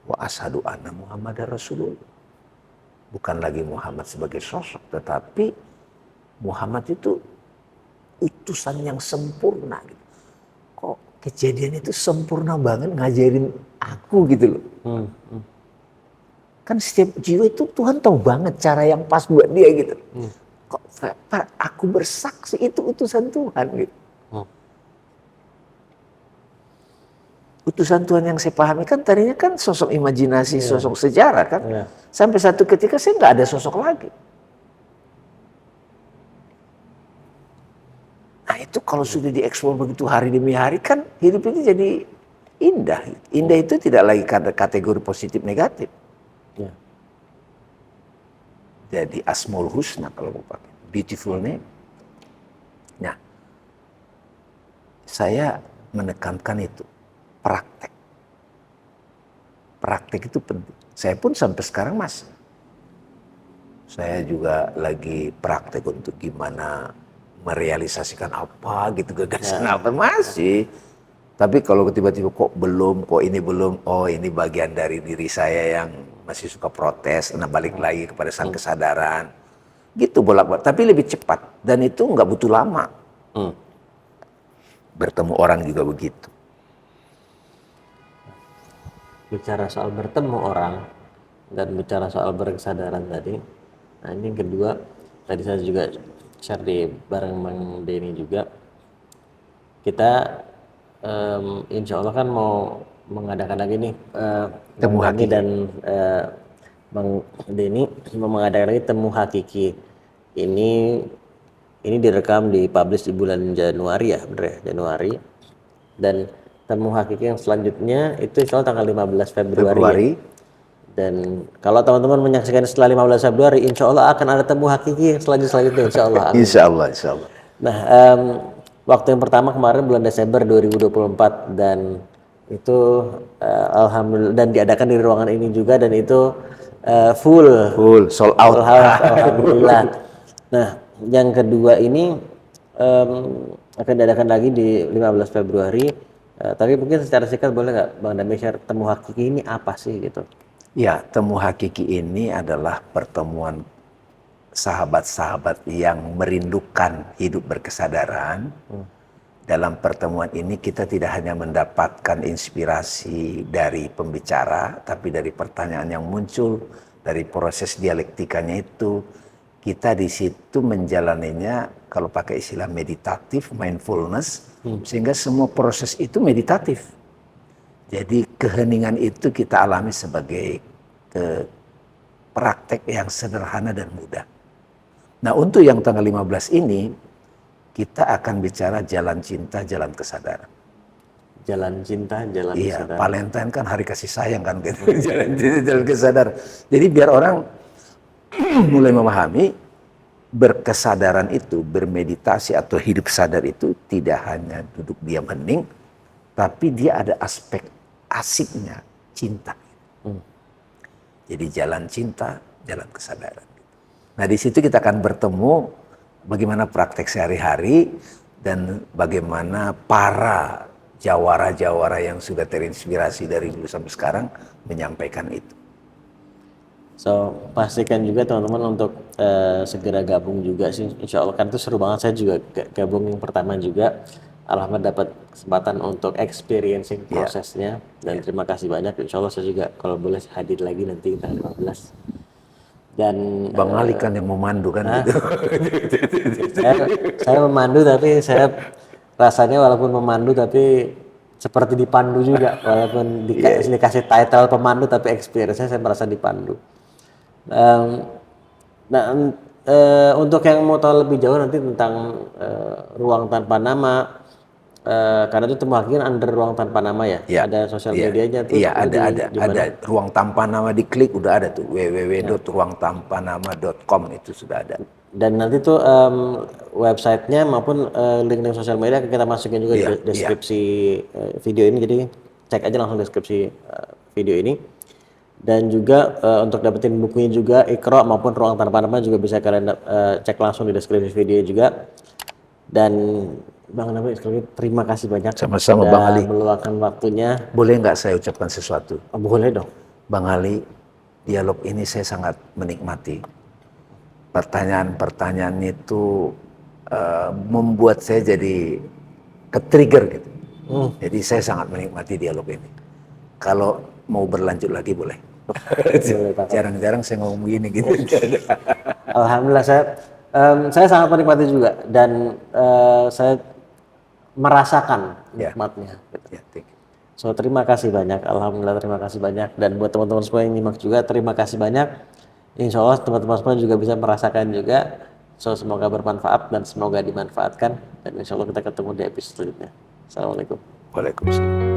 Wa asyhadu anna Muhammadar Rasulullah. Bukan lagi Muhammad sebagai sosok, tetapi Muhammad itu utusan yang sempurna gitu. Kok kejadian itu sempurna banget ngajarin aku gitu loh. Kan setiap jiwa itu Tuhan tahu banget cara yang pas buat dia gitu. Kok Pak, aku bersaksi itu utusan Tuhan gitu. Utusan Tuhan yang saya pahami kan tadinya kan sosok imajinasi, sosok sejarah kan. Sampai satu ketika saya nggak ada sosok lagi. Nah itu kalau sudah dieksplor begitu hari demi hari kan hidup ini jadi indah. Indah itu tidak lagi kategori positif negatif. Jadi Asmaul Husna kalau mau pakai. Beautiful name. Nah, saya menekankan itu. Praktek. Praktek itu penting. Saya pun sampai sekarang masih. Saya juga lagi praktek untuk gimana merealisasikan apa gitu, gagasan apa masih. Tapi kalau tiba-tiba kok ini belum, oh ini bagian dari diri saya yang masih suka protes, nah balik lagi kepada sang kesadaran. Gitu bolak-balik, tapi lebih cepat dan itu nggak butuh lama. Bertemu orang juga begitu. Bicara soal bertemu orang dan bicara soal berkesadaran tadi, nah ini yang kedua, tadi saya juga share di bareng Bang Denny juga, kita insya Allah kan mau mengadakan lagi nih Temu Bang Denny Hakiki. dan Bang Denny mau mengadakan lagi Temu Hakiki. Ini direkam di publish di bulan Januari ya, bener ya, Januari. Dan Temu Hakiki yang selanjutnya itu insya Allah tanggal 15 Februari. Ya. Dan kalau teman-teman menyaksikan setelah 15 Februari, insya Allah akan ada Temu Hakiki yang selanjutnya, insya Allah. Insya Allah, insya Allah. Nah, waktu yang pertama kemarin bulan Desember 2024 dan itu alhamdulillah dan diadakan di ruangan ini juga dan itu full sold out. Alhamdulillah. Nah, yang kedua ini akan diadakan lagi di 15 Februari. Tapi mungkin secara singkat boleh nggak Bang Dami share Temu Hakiki ini apa sih gitu? Ya, Temu Hakiki ini adalah pertemuan sahabat-sahabat yang merindukan hidup berkesadaran. Dalam pertemuan ini kita tidak hanya mendapatkan inspirasi dari pembicara, tapi dari pertanyaan yang muncul, dari proses dialektikanya itu, kita di situ menjalaninya kalau pakai istilah meditatif, mindfulness, sehingga semua proses itu meditatif. Jadi keheningan itu kita alami sebagai praktek yang sederhana dan mudah. Nah untuk yang tanggal 15 ini, kita akan bicara jalan cinta, jalan kesadaran. Jalan cinta, jalan kesadaran. Iya, Valentine kan hari kasih sayang kan gitu. Jalan cinta, jalan kesadaran. Jadi biar orang mulai memahami berkesadaran itu, bermeditasi atau hidup sadar itu tidak hanya duduk diam hening, tapi dia ada aspek asiknya cinta. Jadi jalan cinta, jalan kesadaran. Nah di situ kita akan bertemu bagaimana praktek sehari-hari dan bagaimana para jawara-jawara yang sudah terinspirasi dari dulu sampai sekarang menyampaikan itu. So pastikan juga teman-teman untuk segera gabung juga sih, insya Allah kan itu seru banget. Saya juga gabung yang pertama juga, alhamdulillah dapat kesempatan untuk experiencing prosesnya dan terima kasih banyak. Insya Allah saya juga kalau boleh hadir lagi nanti tanggal 15. Dan Bang Ali kan yang memandu kan gitu. saya memandu tapi saya rasanya walaupun memandu tapi seperti dipandu juga, walaupun dikasih title pemandu tapi experience-nya saya merasa dipandu. Nah, untuk yang mau tahu lebih jauh nanti tentang ruang tanpa nama, karena itu termakin under ruang tanpa nama ya, ada sosial medianya tuh. Iya, itu ada. Ruang tanpa nama diklik udah ada tuh, www.ruangtanpanama.com itu sudah ada. Dan nanti tuh websitenya maupun link-link sosial media akan kita masukin juga di deskripsi video ini, jadi cek aja langsung deskripsi video ini. Dan juga untuk dapetin bukunya juga Iqra maupun Ruang Tanpa Nama juga bisa kalian cek langsung di deskripsi video juga. Dan Bang Nabi sekali lagi terima kasih banyak Sama-sama Bang Ali. meluangkan waktunya. Boleh nggak saya ucapkan sesuatu? Oh, boleh dong. Bang Ali, dialog ini saya sangat menikmati. Pertanyaan-pertanyaan itu membuat saya jadi ke-trigger gitu. Jadi saya sangat menikmati dialog ini. Kalau mau berlanjut lagi boleh. Jarang-jarang saya ngomong gini gitu. Alhamdulillah saya sangat menikmati juga dan saya merasakan nikmatnya. So terima kasih banyak, alhamdulillah terima kasih banyak, dan buat teman-teman semua yang nyimak juga terima kasih banyak. Insya Allah teman-teman semua juga bisa merasakan juga. So semoga bermanfaat dan semoga dimanfaatkan, dan insya Allah kita ketemu di episode selanjutnya. Assalamualaikum. Waalaikumsalam.